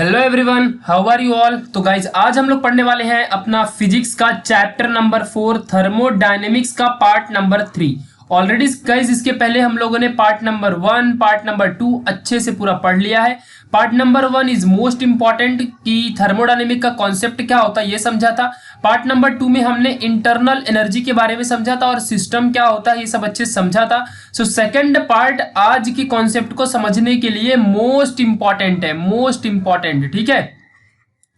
Hello everyone, how are you all. तो guys आज हम लोग पढ़ने वाले हैं अपना फिजिक्स का चैप्टर नंबर 4 थर्मोडायनेमिक्स का पार्ट नंबर 3। ऑलरेडी गाइज इसके पहले हम लोगों ने पार्ट नंबर 1 पार्ट नंबर 2 अच्छे से पूरा पढ़ लिया है। Part number 1 is most important कि थर्मोडायनेमिक का कॉन्सेप्ट क्या होता है ये समझा था। पार्ट नंबर 2 में हमने इंटरनल एनर्जी के बारे में समझा था और सिस्टम क्या होता है ये सब अच्छे से समझा था। सो सेकंड पार्ट आज के कॉन्सेप्ट को समझने के लिए मोस्ट इंपॉर्टेंट है, मोस्ट इंपॉर्टेंट, ठीक है।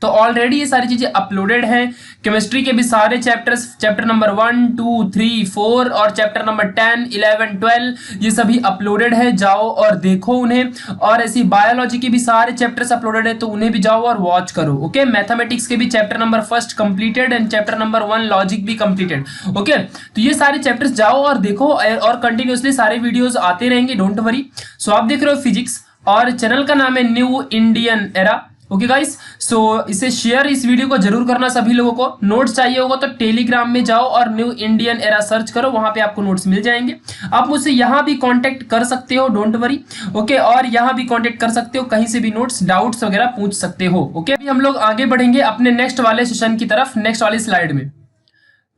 तो ऑलरेडी ये सारी चीजें अपलोडेड हैं। केमिस्ट्री के भी सारे चैप्टर्स, चैप्टर नंबर 1 2 3 4 और चैप्टर नंबर 10 11 12 ये सभी अपलोडेड है, जाओ और देखो उन्हें। और ऐसी बायोलॉजी के भी सारे चैप्टर्स अपलोडेड है तो उन्हें भी जाओ और वॉच करो। ओके, मैथमेटिक्स के भी chapter number 1 completed and chapter number 1 logic भी कंप्लीटेड। ओके, तो ये सारे चैप्टर्स जाओ और देखो और कंटिन्यूसली सारे वीडियोज आते रहेंगे, डोंट वरी। सो आप देख रहे हो फिजिक्स और चैनल का नाम है New Indian Era. Okay guys, so इसे शेयर इस वीडियो को जरूर करना सभी लोगों को। नोट्स चाहिए होगा तो टेलीग्राम में जाओ और न्यू इंडियन एरा सर्च करो, वहां पे आपको नोट्स मिल जाएंगे। आप मुझसे यहां भी कांटेक्ट कर सकते हो, डोंट वरी। ओके, और यहां भी कांटेक्ट कर सकते हो, कहीं से भी नोट्स डाउट्स वगैरह पूछ सकते हो। ओके, अभी हम लोग आगे बढ़ेंगे अपने नेक्स्ट वाले सेशन की तरफ, नेक्स्ट वाली स्लाइड में।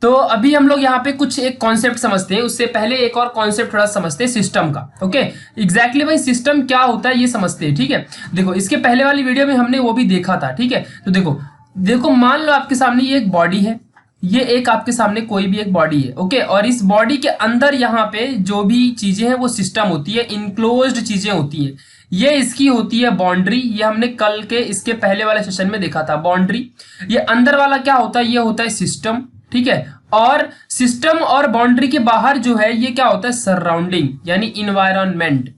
तो अभी हम लोग यहाँ पे कुछ एक कॉन्सेप्ट समझते हैं, उससे पहले एक और कॉन्सेप्ट थोड़ा समझते हैं सिस्टम का। ओके, एग्जैक्टली भाई सिस्टम क्या होता है ये समझते हैं, ठीक है। देखो इसके पहले वाली वीडियो में हमने वो भी देखा था, ठीक है। तो देखो मान लो आपके सामने ये एक बॉडी है, ये एक आपके सामने कोई भी एक बॉडी है। ओके, और इस बॉडी के अंदर यहाँ पे जो भी चीजें हैं वो सिस्टम होती है, इनक्लोज्ड चीजें होती है। ये इसकी होती है बाउंड्री, ये हमने कल के इसके पहले वाले सेशन में देखा था बाउंड्री। ये अंदर वाला क्या होता है, ये होता है सिस्टम, ठीक है। और सिस्टम और बाउंड्री के बाहर जो है ये क्या होता है, सराउंडिंग यानी इन्वायरमेंट।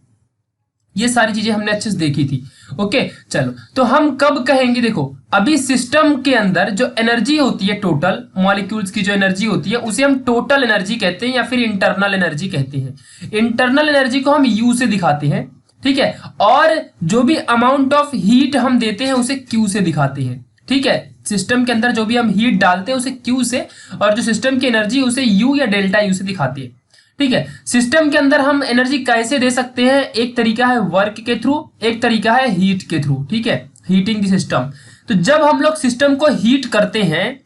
ये सारी चीजें हमने अच्छे से देखी थी। ओके, चलो तो हम कब कहेंगे, देखो अभी सिस्टम के अंदर जो एनर्जी होती है, टोटल मॉलिक्यूल्स की जो एनर्जी होती है उसे हम टोटल एनर्जी कहते हैं या फिर इंटरनल एनर्जी कहते हैं। इंटरनल एनर्जी को हम यू से दिखाते हैं, ठीक है। और जो भी अमाउंट ऑफ हीट हम देते हैं उसे क्यू से दिखाते हैं, ठीक है। सिस्टम के अंदर जो भी हम हीट डालते हैं उसे क्यू से, और जो सिस्टम की एनर्जी उसे यू या डेल्टा यू से दिखाती है, ठीक है। सिस्टम के अंदर हम एनर्जी कैसे दे सकते हैं, एक तरीका है वर्क के थ्रू, एक तरीका है हीट के थ्रू, ठीक है, हीटिंग द सिस्टम। तो जब हम लोग सिस्टम को हीट करते हैं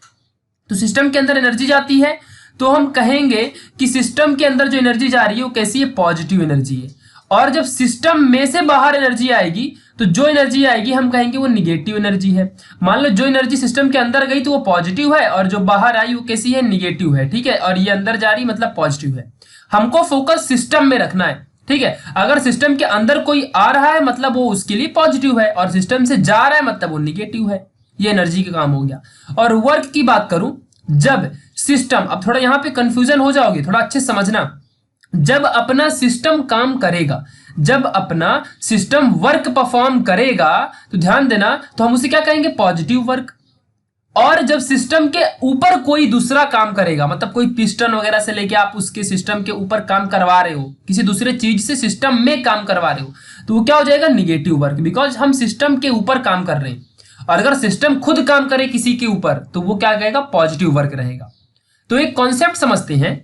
तो सिस्टम के अंदर एनर्जी जाती है, तो हम कहेंगे कि सिस्टम के अंदर जो एनर्जी जा रही है वो कैसी है, पॉजिटिव एनर्जी है। और जब सिस्टम में से बाहर एनर्जी आएगी तो जो एनर्जी आएगी हम कहेंगे वो निगेटिव एनर्जी है। मान लो जो एनर्जी सिस्टम के अंदर गई तो वो पॉजिटिव है और जो बाहर आई वो कैसी है, निगेटिव है, ठीक है। और ये अंदर जा रही मतलब पॉजिटिव है। हमको फोकस सिस्टम में रखना है, ठीक है। अगर सिस्टम के अंदर कोई आ रहा है मतलब वो उसके लिए पॉजिटिव है, और सिस्टम से जा रहा है मतलब वो निगेटिव है। ये एनर्जी का काम हो गया। और वर्क की बात करूं, जब सिस्टम, अब थोड़ा यहां पे कंफ्यूजन हो जाओगे, थोड़ा अच्छे समझना। जब अपना सिस्टम काम करेगा, जब अपना सिस्टम वर्क परफॉर्म करेगा तो ध्यान देना, तो हम उसे क्या कहेंगे, पॉजिटिव वर्क। और जब सिस्टम के ऊपर कोई दूसरा काम करेगा, मतलब कोई पिस्टन वगैरह से लेके आप उसके सिस्टम के ऊपर काम करवा रहे हो, किसी दूसरे चीज से सिस्टम में काम करवा रहे हो, तो वो क्या हो जाएगा, निगेटिव वर्क, बिकॉज हम सिस्टम के ऊपर काम कर रहे हैं। और अगर सिस्टम खुद काम करे किसी के ऊपर तो वो क्या कहेगा, पॉजिटिव वर्क रहेगा। तो एक कॉन्सेप्ट समझते हैं।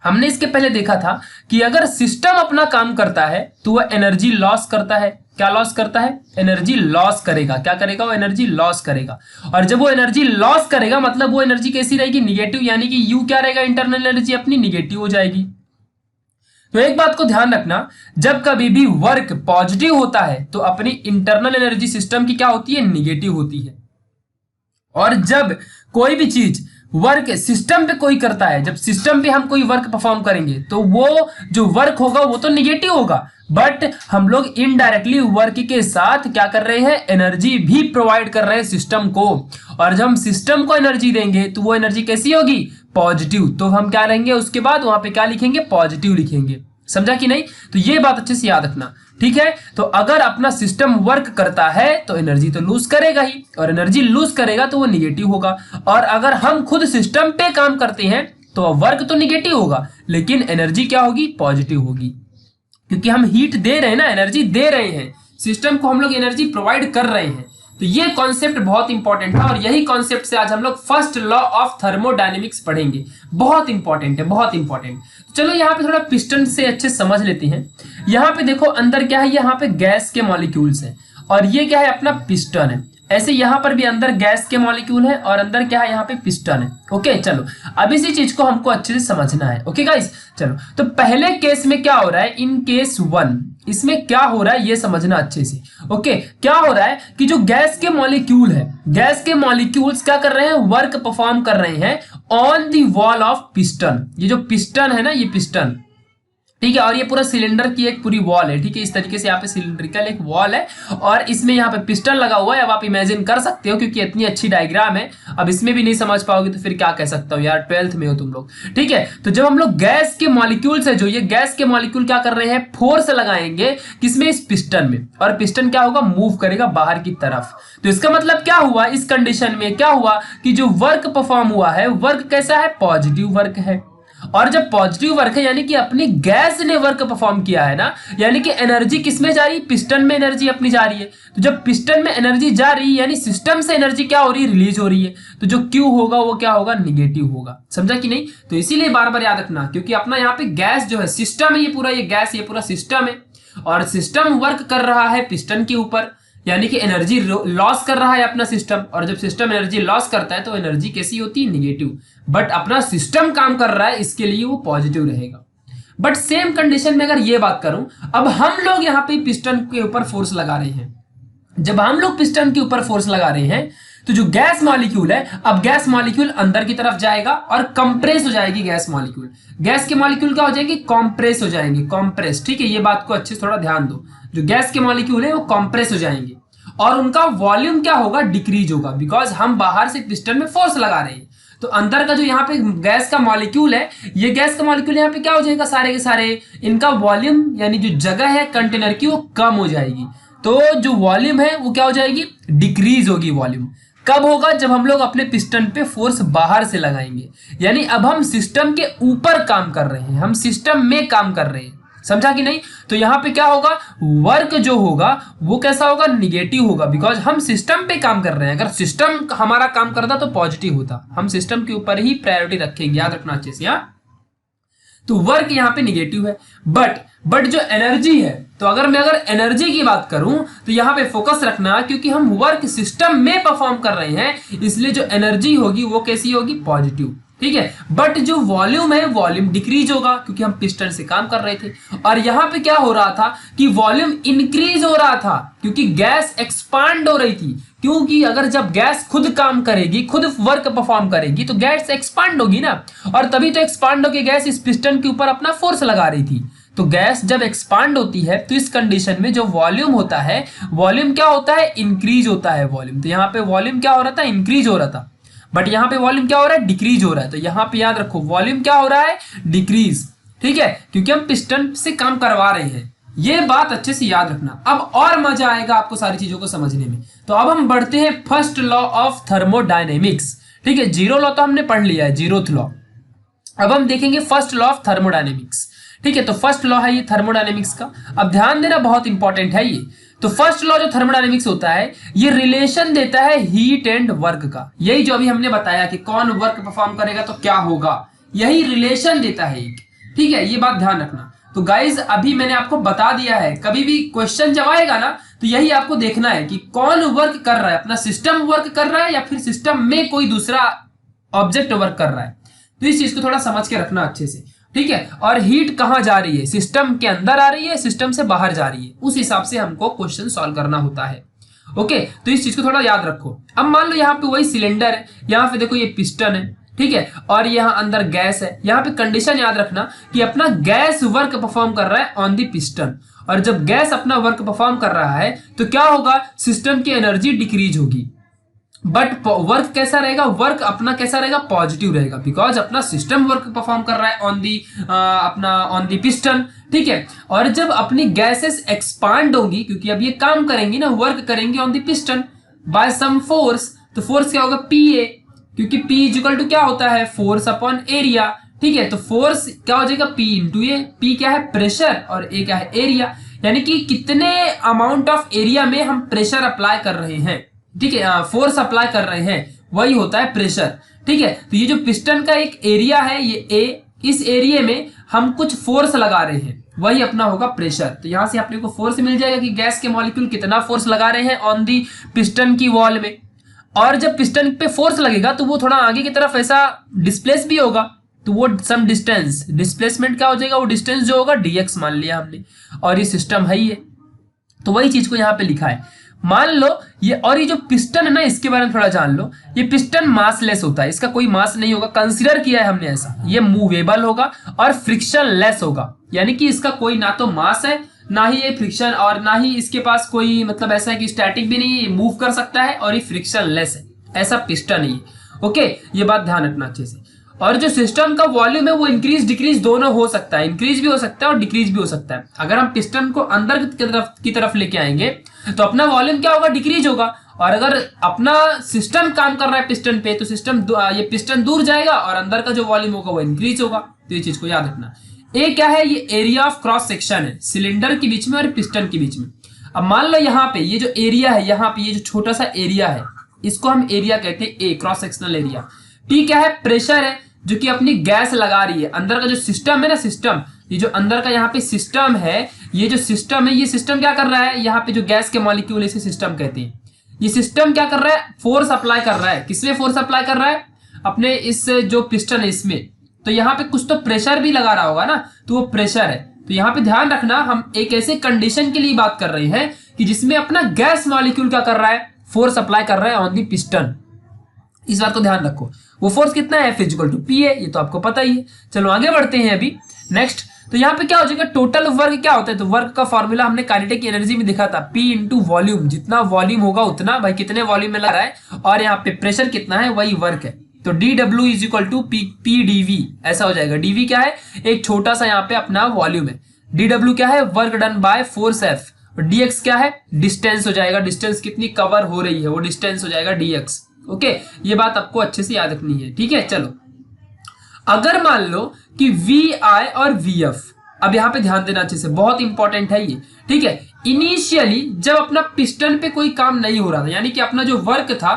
हमने इसके पहले देखा था कि अगर सिस्टम अपना काम करता है तो वह एनर्जी लॉस करता है। क्या लॉस करता है, एनर्जी लॉस करेगा। क्या करेगा, वो एनर्जी लॉस करेगा। और जब वो एनर्जी लॉस करेगा मतलब वो एनर्जी कैसी रहेगी, निगेटिव, यानी कि यू क्या रहेगा, इंटरनल एनर्जी अपनी निगेटिव हो जाएगी। तो एक बात को ध्यान रखना, जब कभी भी वर्क पॉजिटिव होता है तो अपनी इंटरनल एनर्जी सिस्टम की क्या होती है, निगेटिव होती है। और जब कोई भी चीज वर्क सिस्टम पे कोई करता है, जब सिस्टम पे हम कोई वर्क परफॉर्म करेंगे तो वो जो वर्क होगा वो तो निगेटिव होगा, बट हम लोग इनडायरेक्टली वर्क के साथ क्या कर रहे हैं, एनर्जी भी प्रोवाइड कर रहे हैं सिस्टम को। और जब हम सिस्टम को एनर्जी देंगे तो वो एनर्जी कैसी होगी, पॉजिटिव। तो हम क्या लेंगे उसके बाद, वहां पे क्या लिखेंगे, पॉजिटिव लिखेंगे। समझा कि नहीं, तो ये बात अच्छे से याद रखना, ठीक है। तो अगर अपना सिस्टम वर्क करता है तो एनर्जी तो लूज करेगा ही, और एनर्जी लूज करेगा तो वो निगेटिव होगा। और अगर हम खुद सिस्टम पे काम करते हैं तो वर्क तो निगेटिव होगा लेकिन एनर्जी क्या होगी, पॉजिटिव होगी, क्योंकि हम हीट दे रहे हैं ना, एनर्जी दे रहे हैं सिस्टम को, हम लोग एनर्जी प्रोवाइड कर रहे हैं। तो ये कॉन्सेप्ट बहुत इंपॉर्टेंट है और यही कॉन्सेप्ट से आज हम लोग फर्स्ट लॉ ऑफ थर्मोडायनेमिक्स पढ़ेंगे। बहुत इंपॉर्टेंट है, बहुत इंपॉर्टेंट। चलो यहाँ पे थोड़ा पिस्टन से अच्छे समझ लेते हैं। यहाँ पे देखो अंदर क्या है, यहाँ पे गैस के मॉलिक्यूल्स हैं और ये क्या है अपना पिस्टन है। ऐसे यहाँ पर भी अंदर गैस के मॉलिक्यूल है और अंदर क्या है यहाँ पे पिस्टन है। ओके चलो अब इसी चीज को हमको अच्छे से समझना है। ओके गाइस चलो तो पहले केस में क्या हो रहा है, इन केस 1 इसमें क्या हो रहा है ये समझना अच्छे से। ओके क्या हो रहा है कि जो गैस के मॉलिक्यूल है, गैस के मॉलिक्यूल्स क्या कर रहे हैं, वर्क परफॉर्म कर रहे हैं on the wall of piston. ये जो पिस्टन है ना, ये पिस्टन ठीक है, और ये पूरा सिलेंडर की एक पूरी वॉल है। ठीक है, इस तरीके से यहाँ पे सिलेंड्रिकल एक वॉल है और इसमें यहाँ पे पिस्टन लगा हुआ है। अब आप इमेजिन कर सकते हो क्योंकि इतनी अच्छी डायग्राम है, अब इसमें भी नहीं समझ पाओगे तो फिर क्या कह सकता हूँ यार, 12th में हो तुम लोग। ठीक है, तो जब हम लोग गैस के मॉलिक्यूल्स है, जो ये गैस के मॉलिक्यूल क्या कर रहे हैं, फोर्स लगाएंगे किसमें, इस पिस्टन में, और पिस्टन क्या होगा, मूव करेगा बाहर की तरफ। तो इसका मतलब क्या हुआ, इस कंडीशन में क्या हुआ कि जो वर्क परफॉर्म हुआ है, वर्क कैसा है, पॉजिटिव वर्क है। और जब पॉजिटिव वर्क है यानी कि अपनी गैस ने वर्क परफॉर्म किया है ना, यानी कि एनर्जी किसमें जा रही है, पिस्टन में एनर्जी अपनी जा रही है। तो जब पिस्टन में एनर्जी जा रही है यानी सिस्टम से एनर्जी क्या हो रही है, रिलीज हो रही है। तो जो क्यू होगा वो क्या होगा, निगेटिव होगा। समझा कि नहीं? तो इसीलिए बार बार याद रखना, क्योंकि अपना यहाँ पे गैस जो है, सिस्टम है ये पूरा, ये गैस ये पूरा सिस्टम है और सिस्टम वर्क कर रहा है पिस्टन के ऊपर, यानी कि एनर्जी लॉस कर रहा है अपना सिस्टम। और जब सिस्टम एनर्जी लॉस करता है तो एनर्जी कैसी होती है, निगेटिव। बट अपना सिस्टम काम कर रहा है, इसके लिए वो पॉजिटिव रहेगा। बट सेम कंडीशन में अगर ये बात करूं, अब हम लोग यहाँ पे पिस्टन के ऊपर फोर्स लगा रहे हैं। जब हम लोग पिस्टन के ऊपर फोर्स लगा रहे हैं तो जो गैस मॉलिक्यूल है, अब गैस मॉलिक्यूल अंदर की तरफ जाएगा और कंप्रेस हो जाएगी गैस मॉलिक्यूल। गैस के मॉलिक्यूल क्या हो जाएंगे, कॉम्प्रेस हो जाएंगे, कॉम्प्रेस। ठीक है, ये बात को अच्छे से थोड़ा ध्यान दो। जो गैस के मॉलिक्यूल है वो कॉम्प्रेस हो जाएंगे और उनका वॉल्यूम क्या होगा, डिक्रीज होगा, बिकॉज हम बाहर से पिस्टन में फोर्स लगा रहे हैं। तो अंदर का जो यहाँ पे गैस का मॉलिक्यूल है, ये गैस का मॉलिक्यूल यहाँ पे क्या हो जाएगा, सारे के सारे इनका वॉल्यूम यानी जो जगह है कंटेनर की वो कम हो जाएगी। तो जो वॉल्यूम है वो क्या हो जाएगी, डिक्रीज होगी वॉल्यूम। कब होगा, जब हम लोग अपने पिस्टन पे फोर्स बाहर से लगाएंगे। यानी अब हम सिस्टम के ऊपर काम कर रहे हैं, हम सिस्टम में काम कर रहे हैं। समझा कि नहीं? तो यहाँ पे क्या होगा, वर्क जो होगा वो कैसा होगा, निगेटिव होगा, बिकॉज हम सिस्टम पे काम कर रहे हैं। अगर सिस्टम हमारा काम करता तो पॉजिटिव होता। हम सिस्टम के ऊपर ही प्रायोरिटी रखेंगे, याद रखना अच्छे से। तो वर्क यहाँ पे निगेटिव है। बट जो एनर्जी है, तो अगर एनर्जी की बात करूं तो यहाँ पे फोकस रखना, क्योंकि हम वर्क सिस्टम में परफॉर्म कर रहे हैं, इसलिए जो एनर्जी होगी वो कैसी होगी, पॉजिटिव। ठीक है, बट जो वॉल्यूम है, वॉल्यूम डिक्रीज होगा क्योंकि हम पिस्टन से काम कर रहे थे। और यहाँ पे क्या हो रहा था कि वॉल्यूम इंक्रीज हो रहा था क्योंकि गैस एक्सपांड हो रही थी। क्योंकि अगर जब गैस खुद काम करेगी, खुद वर्क परफॉर्म करेगी, तो गैस एक्सपांड होगी ना, और तभी तो एक्सपांड होकर गैस इस पिस्टन के ऊपर अपना फोर्स लगा रही थी। तो गैस जब एक्सपांड होती है तो इस कंडीशन में जो वॉल्यूम होता है, वॉल्यूम क्या होता है, इंक्रीज होता है वॉल्यूम। तो यहाँ पे वॉल्यूम क्या हो रहा था, इंक्रीज हो रहा था, बट यहाँ पे वॉल्यूम क्या हो रहा है, डिक्रीज हो रहा है। तो यहाँ पे याद रखो, वॉल्यूम क्या हो रहा है, डिक्रीज। ठीक है, क्योंकि हम पिस्टन से काम करवा रहे हैं। ये बात अच्छे से याद रखना। अब और मजा आएगा आपको सारी चीजों को समझने में। तो अब हम बढ़ते हैं फर्स्ट लॉ ऑफ थर्मोडायनेमिक्स। ठीक है, जीरो लॉ तो हमने पढ़ लिया है, जीरोथ लॉ। अब हम देखेंगे फर्स्ट लॉ ऑफ थर्मोडायनेमिक्स। ठीक है, तो फर्स्ट लॉ है ये थर्मोडायनेमिक्स का। अब ध्यान देना, बहुत इंपॉर्टेंट है ये। तो फर्स्ट लॉ जो थर्मोडायनेमिक्स होता है, ये रिलेशन देता है हीट एंड वर्क का। यही जो अभी हमने बताया कि कौन वर्क परफॉर्म करेगा तो क्या होगा, यही रिलेशन देता है एक। ठीक है, ये बात ध्यान रखना। तो गाइज अभी मैंने आपको बता दिया है, कभी भी क्वेश्चन जब आएगा ना तो यही आपको देखना है कि कौन वर्क कर रहा है, अपना सिस्टम वर्क कर रहा है या फिर सिस्टम में कोई दूसरा ऑब्जेक्ट वर्क कर रहा है। तो इस चीज को थोड़ा समझ के रखना अच्छे से। ठीक है, और हीट कहां जा रही है, सिस्टम के अंदर आ रही है, सिस्टम से बाहर जा रही है, उस हिसाब से हमको क्वेश्चन सॉल्व करना होता है। ओके, तो इस चीज को थोड़ा याद रखो। अब मान लो यहाँ पे वही सिलेंडर है, यहाँ पे देखो ये पिस्टन है, ठीक है, और यहाँ अंदर गैस है। यहाँ पे कंडीशन याद रखना कि अपना गैस वर्क परफॉर्म कर रहा है ऑन दी पिस्टन, और जब गैस अपना वर्क परफॉर्म कर रहा है तो क्या होगा, सिस्टम की एनर्जी डिक्रीज होगी। बट वर्क कैसा रहेगा, वर्क अपना कैसा रहेगा, पॉजिटिव रहेगा, बिकॉज अपना सिस्टम वर्क परफॉर्म कर रहा है ऑन दी पिस्टन। ठीक है, और जब अपनी गैसेस एक्सपांड होगी, क्योंकि अब ये काम करेंगी ना, वर्क करेंगे on the piston by some force, तो फोर्स क्या होगा, पीए, क्योंकि P इक्वल टू क्या होता है, फोर्स अपॉन एरिया। ठीक है, तो फोर्स क्या हो जाएगा, P इंटू ए। P क्या है, प्रेशर, और ए क्या है, एरिया, यानी कि कितने अमाउंट ऑफ एरिया में हम प्रेशर अप्लाई कर रहे हैं। ठीक है, फोर्स अप्लाई कर रहे हैं, वही होता है प्रेशर। ठीक है, तो ये जो पिस्टन का एक एरिया है, ये ए, इस एरिया में हम कुछ फोर्स लगा रहे हैं, वही अपना होगा प्रेशर। तो यहां से अपने को फोर्स मिल जाएगा कि गैस के मॉलिक्यूल कितना फोर्स लगा रहे हैं ऑन दी पिस्टन की वॉल में। और जब पिस्टन पे फोर्स लगेगा तो वो थोड़ा आगे की तरफ ऐसा डिस्प्लेस भी होगा, तो वो सम डिस्टेंस, डिस्प्लेसमेंट क्या हो जाएगा, वो डिस्टेंस जो होगा dx मान लिया हमने, और ये सिस्टम है ही है। तो वही चीज को यहाँ पे लिखा है। मान लो ये, और ये जो पिस्टन है ना, इसके बारे में थोड़ा जान लो। ये पिस्टन मासलेस होता है, इसका कोई मास नहीं होगा, कंसीडर किया है हमने ऐसा। ये मूवेबल होगा और फ्रिक्शन लेस होगा, यानी कि इसका कोई ना तो मास है, ना ही ये फ्रिक्शन, और ना ही इसके पास कोई मतलब ऐसा है कि स्टैटिक भी नहीं है, मूव कर सकता है, और ये फ्रिक्शन लेस है, ऐसा पिस्टन ही है। ओके, ये बात ध्यान रखना अच्छे से। और जो सिस्टम का वॉल्यूम है वो इंक्रीज डिक्रीज दोनों हो सकता है, इंक्रीज भी हो सकता है और डिक्रीज भी हो सकता है। अगर हम पिस्टन को अंदर की तरफ लेके आएंगे तो अपना वॉल्यूम क्या होगा, डिक्रीज होगा। और अगर अपना सिस्टम काम कर रहा है पिस्टन पे, तो सिस्टम ये पिस्टन दूर जाएगा और अंदर का जो वॉल्यूम होगा वो इंक्रीज होगा। तो ये चीज को याद रखना। ए क्या है, ये एरिया ऑफ क्रॉस सेक्शन है सिलेंडर के बीच में और पिस्टन के बीच में। अब मान लो यहाँ पे ये जो एरिया है, यहाँ पे ये जो छोटा सा एरिया है, इसको हम एरिया कहते हैं, ए क्रॉस सेक्शनल एरिया। पी क्या है, प्रेशर है जो कि अपनी गैस लगा रही है। अंदर का जो सिस्टम है ना, सिस्टम, ये जो अंदर का यहाँ पे सिस्टम है, ये जो सिस्टम है, ये सिस्टम क्या कर रहा है, यहाँ पे जो गैस के मॉलिक्यूल इसे सिस्टम कहते हैं। ये सिस्टम क्या कर रहा है, फोर्स अप्लाई कर रहा है। किसमें फोर्स अप्लाई कर रहा है, अपने इस जो पिस्टन है इसमें। तो यहाँ पे कुछ तो प्रेशर भी लगा रहा होगा ना, तो वो प्रेशर है। तो यहाँ पे ध्यान रखना, हम एक ऐसे कंडीशन के लिए बात कर रहे हैं कि जिसमें अपना गैस मॉलिक्यूल क्या कर रहा है, फोर्स अप्लाई कर रहा है ऑन दी पिस्टन। इस बात को ध्यान रखो। वो फोर्स कितना है, F P है, ये तो आपको पता ही है। चलो आगे बढ़ते हैं अभी नेक्स्ट। तो यहाँ पे क्या हो जाएगा, टोटल वर्क क्या होता है, तो वर्क का फॉर्मूला हमने काइनेटिक एनर्जी में दिखा था, P इंटू वॉल्यूम। जितना वॉल्यूम होगा उतना, भाई कितने वॉल्यूम में लग रहा है, और यहाँ पे प्रेशर कितना है, वही वर्क है। तो dW is equal to P dV, ऐसा हो जाएगा। dV क्या है, एक छोटा सा यहाँ पे अपना वॉल्यूम है। dW क्या है, work done by force F। और dx क्या है, डिस्टेंस हो जाएगा, डिस्टेंस कितनी कवर हो रही है वो डिस्टेंस हो जाएगा dx। ओके, ये बात आपको अच्छे से याद रखनी है, ठीक है। चलो, अगर मान लो कि VI और VF, अब यहां पे ध्यान देना अच्छे से, बहुत इंपॉर्टेंट है ये, ठीक है। इनिशियली जब अपना पिस्टन पे कोई काम नहीं हो रहा था, यानी कि अपना जो वर्क था,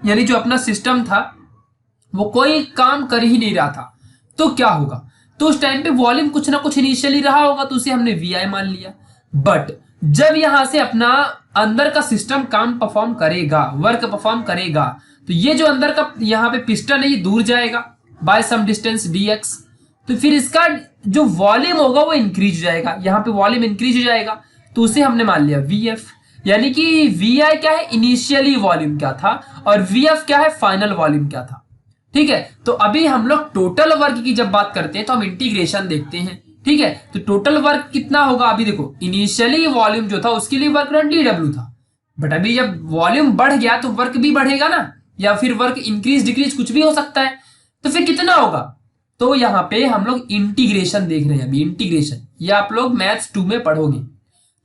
यानी जो अपना सिस्टम था, वो कोई काम कर ही नहीं रहा था, तो क्या होगा, तो उस टाइम पे वॉल्यूम कुछ ना कुछ इनिशियली रहा होगा, तो उसे हमने VI मान लिया। बट जब यहां से अपना अंदर का सिस्टम काम परफॉर्म करेगा, वर्क परफॉर्म करेगा, तो ये जो अंदर का यहाँ पे पिस्टन है ये दूर जाएगा बाय सम डिस्टेंस dx। तो फिर इसका जो वॉल्यूम होगा वो इंक्रीज हो जाएगा, यहाँ पे वॉल्यूम इंक्रीज हो जाएगा, तो उसे हमने मान लिया VF। यानी कि VI क्या है, इनिशियली वॉल्यूम क्या था, और VF क्या है, फाइनल वॉल्यूम क्या था, ठीक है। तो अभी हम लोग टोटल वर्क की जब बात करते हैं तो हम इंटीग्रेशन देखते हैं, ठीक है। तो टोटल वर्क कितना होगा, अभी देखो इनिशियली वॉल्यूम जो था उसके लिए वर्क डन dW था, बट अभी जब वॉल्यूम बढ़ गया तो वर्क भी बढ़ेगा ना, या फिर वर्क इंक्रीज डिक्रीज कुछ भी हो सकता है, तो फिर कितना होगा। तो यहाँ पे हम लोग इंटीग्रेशन देख रहे हैं अभी, इंटीग्रेशन, ये आप लोग मैथ्स 2 में पढ़ोगे।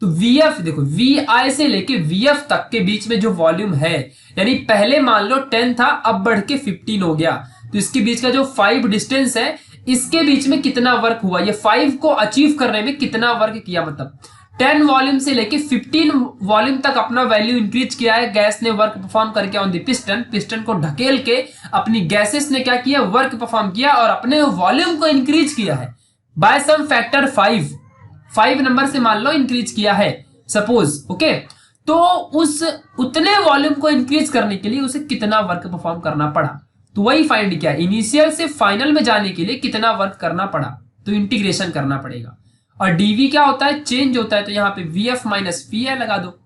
तो VF देखो, VI से लेके VF तक के बीच में जो वॉल्यूम है, यानी पहले मान लो 10 था, अब बढ़ के 15 हो गया, तो इसके बीच का जो 5 डिस्टेंस है, इसके बीच में कितना वर्क हुआ, ये 5 को अचीव करने में कितना वर्क किया, मतलब 10 वॉल्यूम से लेके 15 वॉल्यूम तक अपना वैल्यू इंक्रीज किया है गैस ने, वर्क परफॉर्म करके ऑन द पिस्टन। पिस्टन को ढकेल के अपनी गैसेस ने क्या किया, वर्क परफॉर्म किया और अपने वॉल्यूम को इंक्रीज किया है बाय सम फैक्टर 5 नंबर से मान लो इंक्रीज किया है सपोज, ओके। तो उस उतने वॉल्यूम को इंक्रीज करने के लिए उसे कितना वर्क परफॉर्म करना पड़ा, तो वही फाइंड किया, इनिशियल से फाइनल में जाने के लिए कितना वर्क करना पड़ा, तो इंटीग्रेशन करना पड़ेगा। और dV क्या होता है, चेंज होता है, तो यहाँ पे VF माइनस VI लगा दो,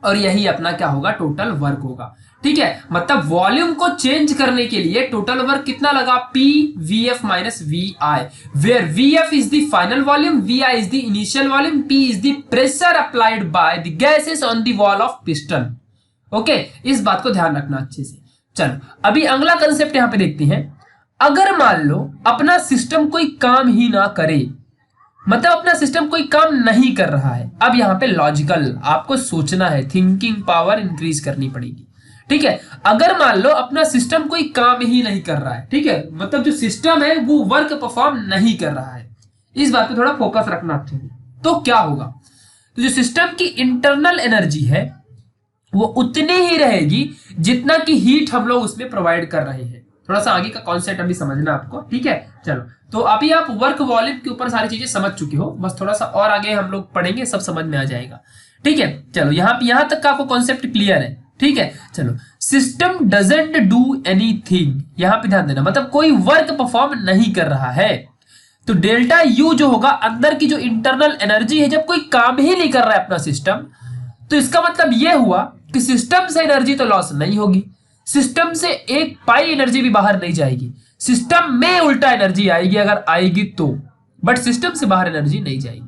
और यही अपना क्या होगा, टोटल वर्क होगा, ठीक है। मतलब वॉल्यूम को चेंज करने के लिए टोटल वर्क कितना लगा, P VF minus VI, where VF is the final volume, VI is the initial volume, P is the pressure applied by the gases on the wall of piston. Okay, इस बात को ध्यान रखना अच्छे से। चलो अभी अगला कंसेप्ट यहां पे देखते हैं। अगर मान लो अपना सिस्टम कोई काम ही ना करे, मतलब अपना सिस्टम कोई काम नहीं कर रहा है, अब यहाँ पे लॉजिकल आपको सोचना है, थिंकिंग पावर इंक्रीज करनी पड़ेगी, ठीक है। अगर मान लो अपना सिस्टम कोई काम ही नहीं कर रहा है, ठीक है, मतलब जो सिस्टम है वो वर्क परफॉर्म नहीं कर रहा है, इस बात पे थोड़ा फोकस रखना अच्छे से। तो क्या होगा, तो जो सिस्टम की इंटरनल एनर्जी है वो उतनी ही रहेगी जितना कि हीट हम लोग उसमें प्रोवाइड कर रहे हैं। थोड़ा सा आगे का कॉन्सेप्ट अभी समझना आपको, ठीक है। चलो, तो अभी आप वर्क वॉल्यूम के ऊपर सारी चीजें समझ चुके हो, बस थोड़ा सा और आगे हम लोग पढ़ेंगे, सब समझ में आ जाएगा, ठीक है। चलो, यहाँ तक का आपको कॉन्सेप्ट क्लियर है, ठीक है। चलो, सिस्टम डजंट डू एनीथिंग, यहाँ पे ध्यान देना, मतलब कोई वर्क परफॉर्म नहीं कर रहा है। तो डेल्टा यू जो होगा, अंदर की जो इंटरनल एनर्जी है, जब कोई काम ही नहीं कर रहा है अपना सिस्टम, तो इसका मतलब यह हुआ कि सिस्टम से एनर्जी तो लॉस नहीं होगी, सिस्टम से एक पाई एनर्जी भी बाहर नहीं जाएगी, सिस्टम में उल्टा एनर्जी आएगी अगर आएगी तो, बट सिस्टम से बाहर एनर्जी नहीं जाएगी।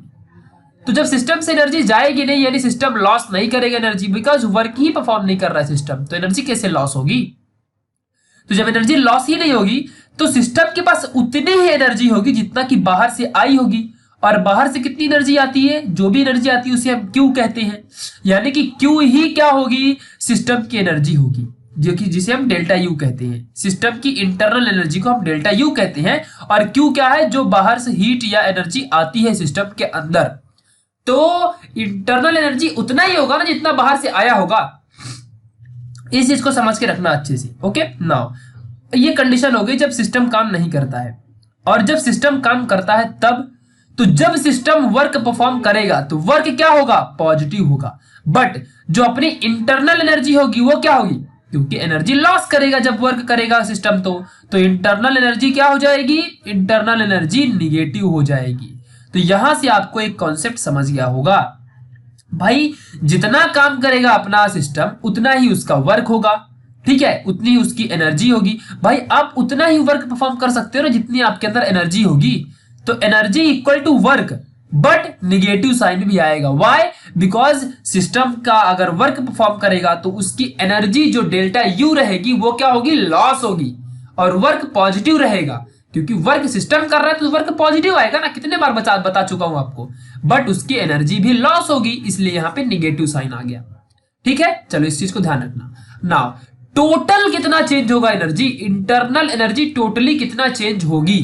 तो जब सिस्टम से एनर्जी जाएगी नहीं, यानी सिस्टम लॉस नहीं करेगा energy, because work he perform नहीं कर रहा है सिस्टम, तो एनर्जी कैसे लॉस होगी। तो जब एनर्जी लॉस ही नहीं होगी, तो सिस्टम के पास उतनी ही एनर्जी होगी जितना कि बाहर से आई होगी, और बाहर से कितनी एनर्जी आती है, जो भी एनर्जी आती है उसे हम क्यू कहते हैं, यानी कि क्यू ही क्या होगी, सिस्टम की एनर्जी होगी, जो कि जिसे हम डेल्टा यू कहते हैं। सिस्टम की इंटरनल एनर्जी को हम डेल्टा यू कहते हैं, और क्यू क्या है, जो बाहर से हीट या एनर्जी आती है सिस्टम के अंदर। तो इंटरनल एनर्जी उतना ही होगा ना जितना बाहर से आया होगा, इस चीज को समझ के रखना अच्छे से, ओके। नाउ ये कंडीशन हो गई जब सिस्टम काम नहीं करता है, और जब सिस्टम काम करता है तब, तो जब सिस्टम वर्क परफॉर्म करेगा तो वर्क क्या होगा, पॉजिटिव होगा, बट जो अपनी इंटरनल एनर्जी होगी वो क्या होगी, क्योंकि एनर्जी लॉस करेगा जब वर्क करेगा सिस्टम, तो इंटरनल एनर्जी क्या हो जाएगी, इंटरनल एनर्जी निगेटिव हो जाएगी। तो यहां से आपको एक कॉन्सेप्ट समझ गया होगा भाई, जितना काम करेगा अपना सिस्टम उतना ही उसका वर्क होगा, ठीक है, उतनी ही उसकी एनर्जी होगी। भाई आप उतना ही वर्क परफॉर्म कर सकते हो ना जितनी आपके अंदर एनर्जी होगी, तो energy equal to work, but negative sign भी आएगा। व्हाई, बिकॉज सिस्टम का अगर वर्क परफॉर्म करेगा तो उसकी एनर्जी जो डेल्टा यू रहेगी वो क्या होगी, लॉस होगी, और वर्क पॉजिटिव रहेगा, क्योंकि वर्क सिस्टम कर रहा है तो वर्क पॉजिटिव आएगा ना, कितने बार बता चुका हूं आपको, बट उसकी एनर्जी भी लॉस होगी, इसलिए यहां पे निगेटिव साइन आ गया, ठीक है। चलो, इस चीज को ध्यान रखना। नाउ टोटल कितना चेंज होगा एनर्जी, इंटरनल एनर्जी टोटली कितना चेंज होगी,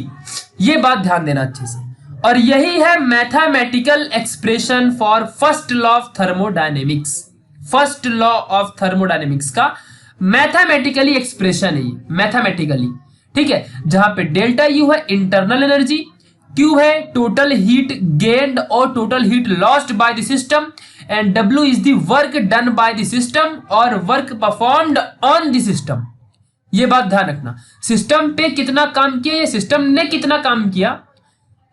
ये बात ध्यान देना अच्छे से, और यही है mathematical expression for first law of thermodynamics. First law of thermodynamics का मैथमेटिकली एक्सप्रेशन है ये, मैथमेटिकली, ठीक है, जहां पे डेल्टा यू है इंटरनल एनर्जी, क्यू है टोटल हीट गेन्ड और total heat lost by the system, and W is the work done by the system और work performed on the system. ये बात ध्यान रखना, सिस्टम पे कितना काम किया, सिस्टम ने कितना काम किया,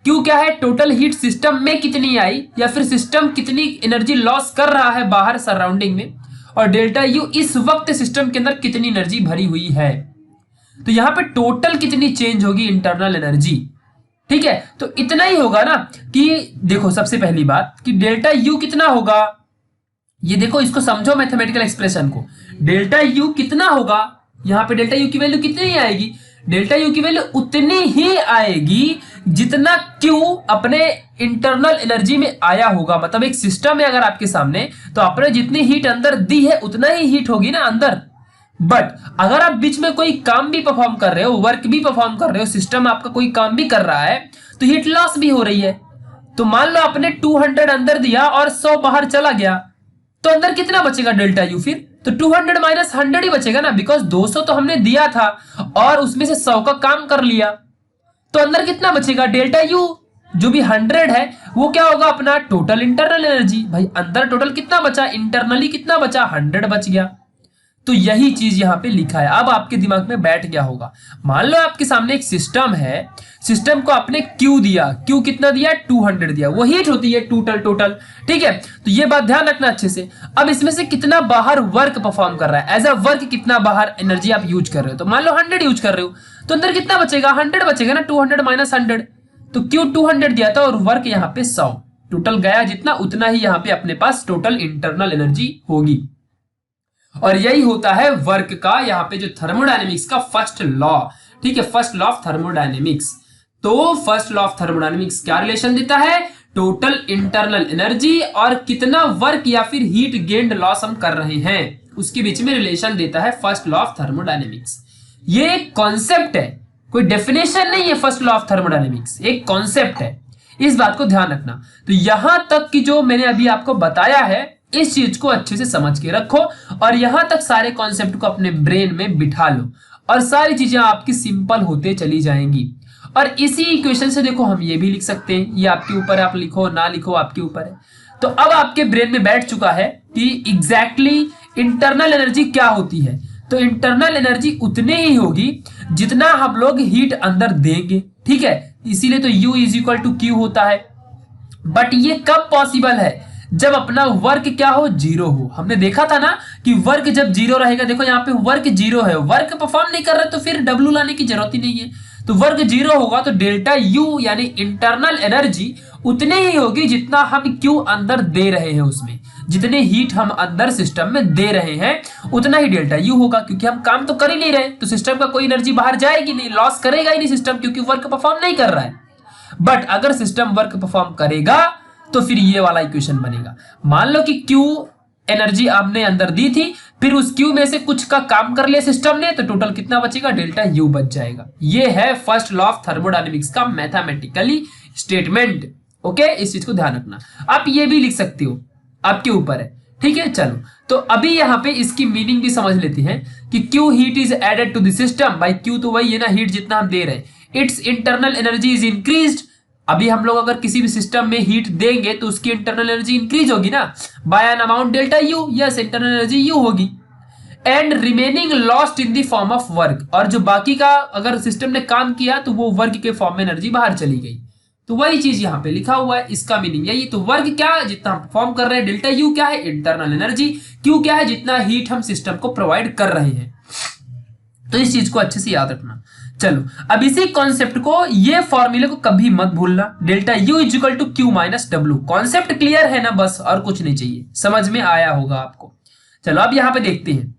क्यू क्या है, टोटल हीट सिस्टम में कितनी आई, या फिर सिस्टम कितनी एनर्जी लॉस कर रहा है बाहर सराउंडिंग में, और डेल्टा यू इस वक्त सिस्टम के अंदर कितनी एनर्जी भरी हुई है। तो यहां पे टोटल कितनी चेंज होगी इंटरनल एनर्जी, ठीक है। तो इतना ही होगा ना कि देखो, सबसे पहली बात कि डेल्टा यू कितना होगा, ये देखो, इसको समझो मैथमेटिकल एक्सप्रेशन को, डेल्टा यू कितना होगा, यहां पे डेल्टा यू की वैल्यू कितनी आएगी, डेल्टा यू की वैल्यू उतनी ही आएगी जितना क्यू अपने इंटरनल एनर्जी में आया होगा। मतलब एक सिस्टम है अगर आपके सामने, तो आपने जितनी हीट अंदर दी है उतना ही हीट होगी ना अंदर, बट अगर आप बीच में कोई काम भी परफॉर्म कर रहे हो, वर्क भी परफॉर्म कर रहे हो, सिस्टम आपका कोई काम भी कर रहा है, तो हीट लॉस भी हो रही है। तो मान लो आपने 200 अंदर दिया और 100 बाहर चला गया, तो अंदर कितना बचेगा डेल्टा यू, फिर तो 200 माइनस 100 ही बचेगा ना, बिकॉज 200 तो हमने दिया था और उसमें से 100 का काम कर लिया, तो अंदर कितना बचेगा डेल्टा यू, जो भी 100 है वो क्या होगा, अपना टोटल इंटरनल एनर्जी। भाई अंदर टोटल कितना बचा, इंटरनली कितना बचा, 100 बच गया। तो यही चीज यहां पे लिखा है, अब आपके दिमाग में बैठ गया होगा। मान लो आपके सामने एक सिस्टम है, सिस्टम को आपने क्यू दिया, क्यू कितना दिया, 200 दिया, वो हीट होती है टोटल, ठीक है। तो ये बात ध्यान रखना अच्छे से। अब इसमें से कितना बाहर वर्क परफॉर्म कर रहा है, एज अ वर्क कितना बाहर एनर्जी आप यूज कर रहे हो, तो मान लो 100 यूज कर रहे हो, तो अंदर कितना बचेगा, 100 बचेगा ना, 200 माइनस 100, तो क्यू 200 दिया था और वर्क यहाँ पे 100, टोटल गया जितना उतना ही यहाँ पे अपने पास टोटल इंटरनल एनर्जी होगी। और यही होता है वर्क का, यहाँ पे जो थर्मोडायनेमिक्स का फर्स्ट लॉ, ठीक है, फर्स्ट लॉ ऑफ थर्मोडायनेमिक्स। तो फर्स्ट लॉ ऑफ थर्मोडायनेमिक्स क्या रिलेशन देता है, टोटल इंटरनल एनर्जी और कितना वर्क या फिर हीट गेन्ड लॉस हम कर रहे हैं, उसके बीच में रिलेशन देता है फर्स्ट लॉ ऑफ थर्मोडायनेमिक्स। ये एक कॉन्सेप्ट है, कोई डेफिनेशन नहीं है। फर्स्ट लॉ ऑफ थर्मोडायनेमिक्स एक कॉन्सेप्ट है, इस बात को ध्यान रखना। तो यहां तक कि जो मैंने अभी आपको बताया है, इस चीज को अच्छे से समझ के रखो और यहां तक सारे कॉन्सेप्ट को अपने ब्रेन में बिठा लो। और सारी चीजें आपकी सिंपल होते चली जाएंगी। और इसी इक्वेशन से देखो हम ये भी लिख सकते हैं, ये आपके ऊपर, आप लिखो ना लिखो आपके ऊपर है। तो अब आपके ब्रेन में बैठ चुका है कि एग्जैक्टली इंटरनल एनर्जी क्या होती है। तो इंटरनल एनर्जी उतनी ही होगी जितना हम लोग हीट अंदर देंगे, ठीक है। इसीलिए तो U is equal to Q होता है। बट ये कब पॉसिबल है, जब अपना वर्क क्या हो, जीरो हो। हमने देखा था ना कि वर्क जब जीरो रहेगा, देखो यहाँ पे वर्क जीरो है, वर्क परफॉर्म नहीं कर रहे तो फिर W लाने की जरूरत ही नहीं है। तो वर्क जीरो होगा तो डेल्टा U यानी इंटरनल एनर्जी उतनी ही होगी जितना हम Q अंदर दे रहे हैं, उसमें जितने हीट हम अंदर सिस्टम में दे रहे हैं उतना ही डेल्टा U होगा, क्योंकि हम काम तो कर ही नहीं रहे, तो सिस्टम का कोई एनर्जी बाहर जाएगी नहीं, लॉस करेगा ही नहीं सिस्टम, क्योंकि वर्क परफॉर्म नहीं कर रहा है। बट अगर सिस्टम वर्क परफॉर्म करेगा तो फिर ये वाला इक्वेशन बनेगा। मान लो कि Q एनर्जी आपने अंदर दी थी, फिर उस Q में से कुछ का काम कर लिया सिस्टम ने, तो टोटल कितना बचेगा, डेल्टा U बच जाएगा। ये है फर्स्ट लॉ ऑफ थर्मोडायनेमिक्स का मैथमेटिकली स्टेटमेंट। ओके, इस चीज को ध्यान रखना। आप ये भी लिख सकते हो, आपके ऊपर है, ठीक है। चलो, तो अभी यहाँ पे इसकी मीनिंग भी समझ लेते हैं कि Q heat is added to the system. भाई Q तो वही है ना, हीट जितना हम दे रहे हैं। It's internal energy is increased. अभी हम लोग अगर किसी भी सिस्टम में हीट देंगे तो उसकी इंटरनल एनर्जी इंक्रीज होगी ना, by an amount delta U। Yes, internal energy U होगी। And remaining lost in the form of work. और जो बाकी का अगर सिस्टम ने काम किया तो वो वर्क के फॉर्म में एनर्जी बाहर चली गई। तो वही चीज यहाँ पे लिखा हुआ है, इसका मीनिंग यही। तो वर्क क्या है, जितना हम परफॉर्म कर रहे हैं, डेल्टा U क्या है, इंटरनल एनर्जी, Q क्या है, जितना हीट हम सिस्टम को प्रोवाइड कर रहे हैं। तो इस चीज को अच्छे से याद रखना। चलो, अब इसी कॉन्सेप्ट को, ये फॉर्मूले को कभी मत भूलना, delta U is equal to Q minus W। Concept clear है ना, बस और कुछ नहीं चाहिए, समझ में आया होगा आपको। चलो अब यहाँ पे देखते हैं।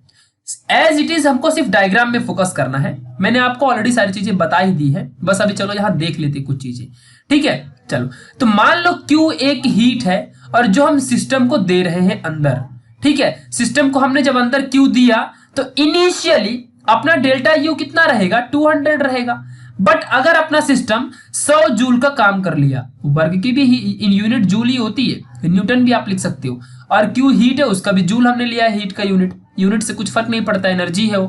एज इट इज हमको सिर्फ डायग्राम में फोकस करना है, मैंने आपको ऑलरेडी सारी चीजें बता ही दी है, बस अभी चलो यहाँ देख लेते कुछ चीजें, ठीक है। चलो, तो मान लो Q एक हीट है और जो हम सिस्टम को दे रहे हैं अंदर, ठीक है। सिस्टम को हमने जब अंदर Q दिया तो इनिशियली अपना डेल्टा U कितना रहेगा, 200 रहेगा। बट अगर अपना सिस्टम 100 जूल का काम कर लिया, वर्ग की भी इन यूनिट जूल ही होती है, न्यूटन भी आप लिख सकते हो, और Q हीट है, उसका भी जूल हमने लिया है, हीट का यूनिट से कुछ फर्क नहीं पड़ता, एनर्जी है वो।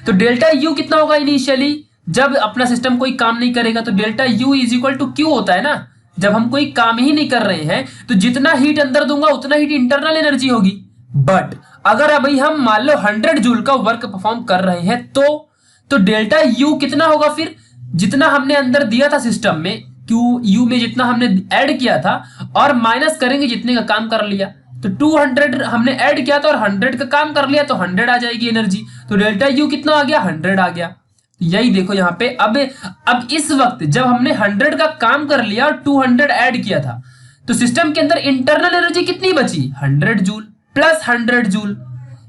तो डेल्टा U कितना होगा इनिशियली, जब अपना सिस्टम कोई काम नहीं करेगा तो delta U is equal to Q होता है ना। जब हम कोई काम ही नहीं कर रहे हैं तो जितना हीट अंदर दूंगा उतना हीट इंटरनल एनर्जी होगी। बट अगर अभी हम मान लो 100 जूल का वर्क परफॉर्म कर रहे हैं तो डेल्टा U कितना होगा, फिर जितना हमने अंदर दिया था सिस्टम में, U में जितना हमने ऐड किया था, और माइनस करेंगे जितने का काम कर लिया। तो 200 हमने ऐड किया था और 100 का काम कर लिया तो 100 आ जाएगी एनर्जी। तो डेल्टा U कितना आ गया, 100 आ गया। यही देखो यहाँ पे, अब इस वक्त जब हमने 100 का काम कर लिया और 200 ऐड किया था, तो सिस्टम के अंदर इंटरनल एनर्जी कितनी बची, 100 जूल प्लस 100 जूल।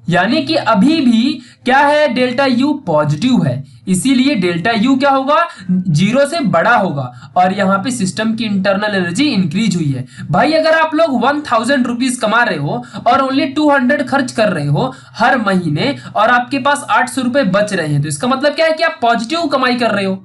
यानी कि अभी भी क्या है, डेल्टा U पॉजिटिव है, इसीलिए डेल्टा U क्या होगा, 0 से बड़ा होगा, और यहाँ पे सिस्टम की इंटरनल एनर्जी इंक्रीज हुई है। भाई अगर आप लोग 1000 रुपीज कमा रहे हो और ओनली 200 खर्च कर रहे हो हर महीने, और आपके पास 800 रुपए बच रहे हैं, तो इसका मतलब क्या है कि आप पॉजिटिव कमाई कर रहे हो।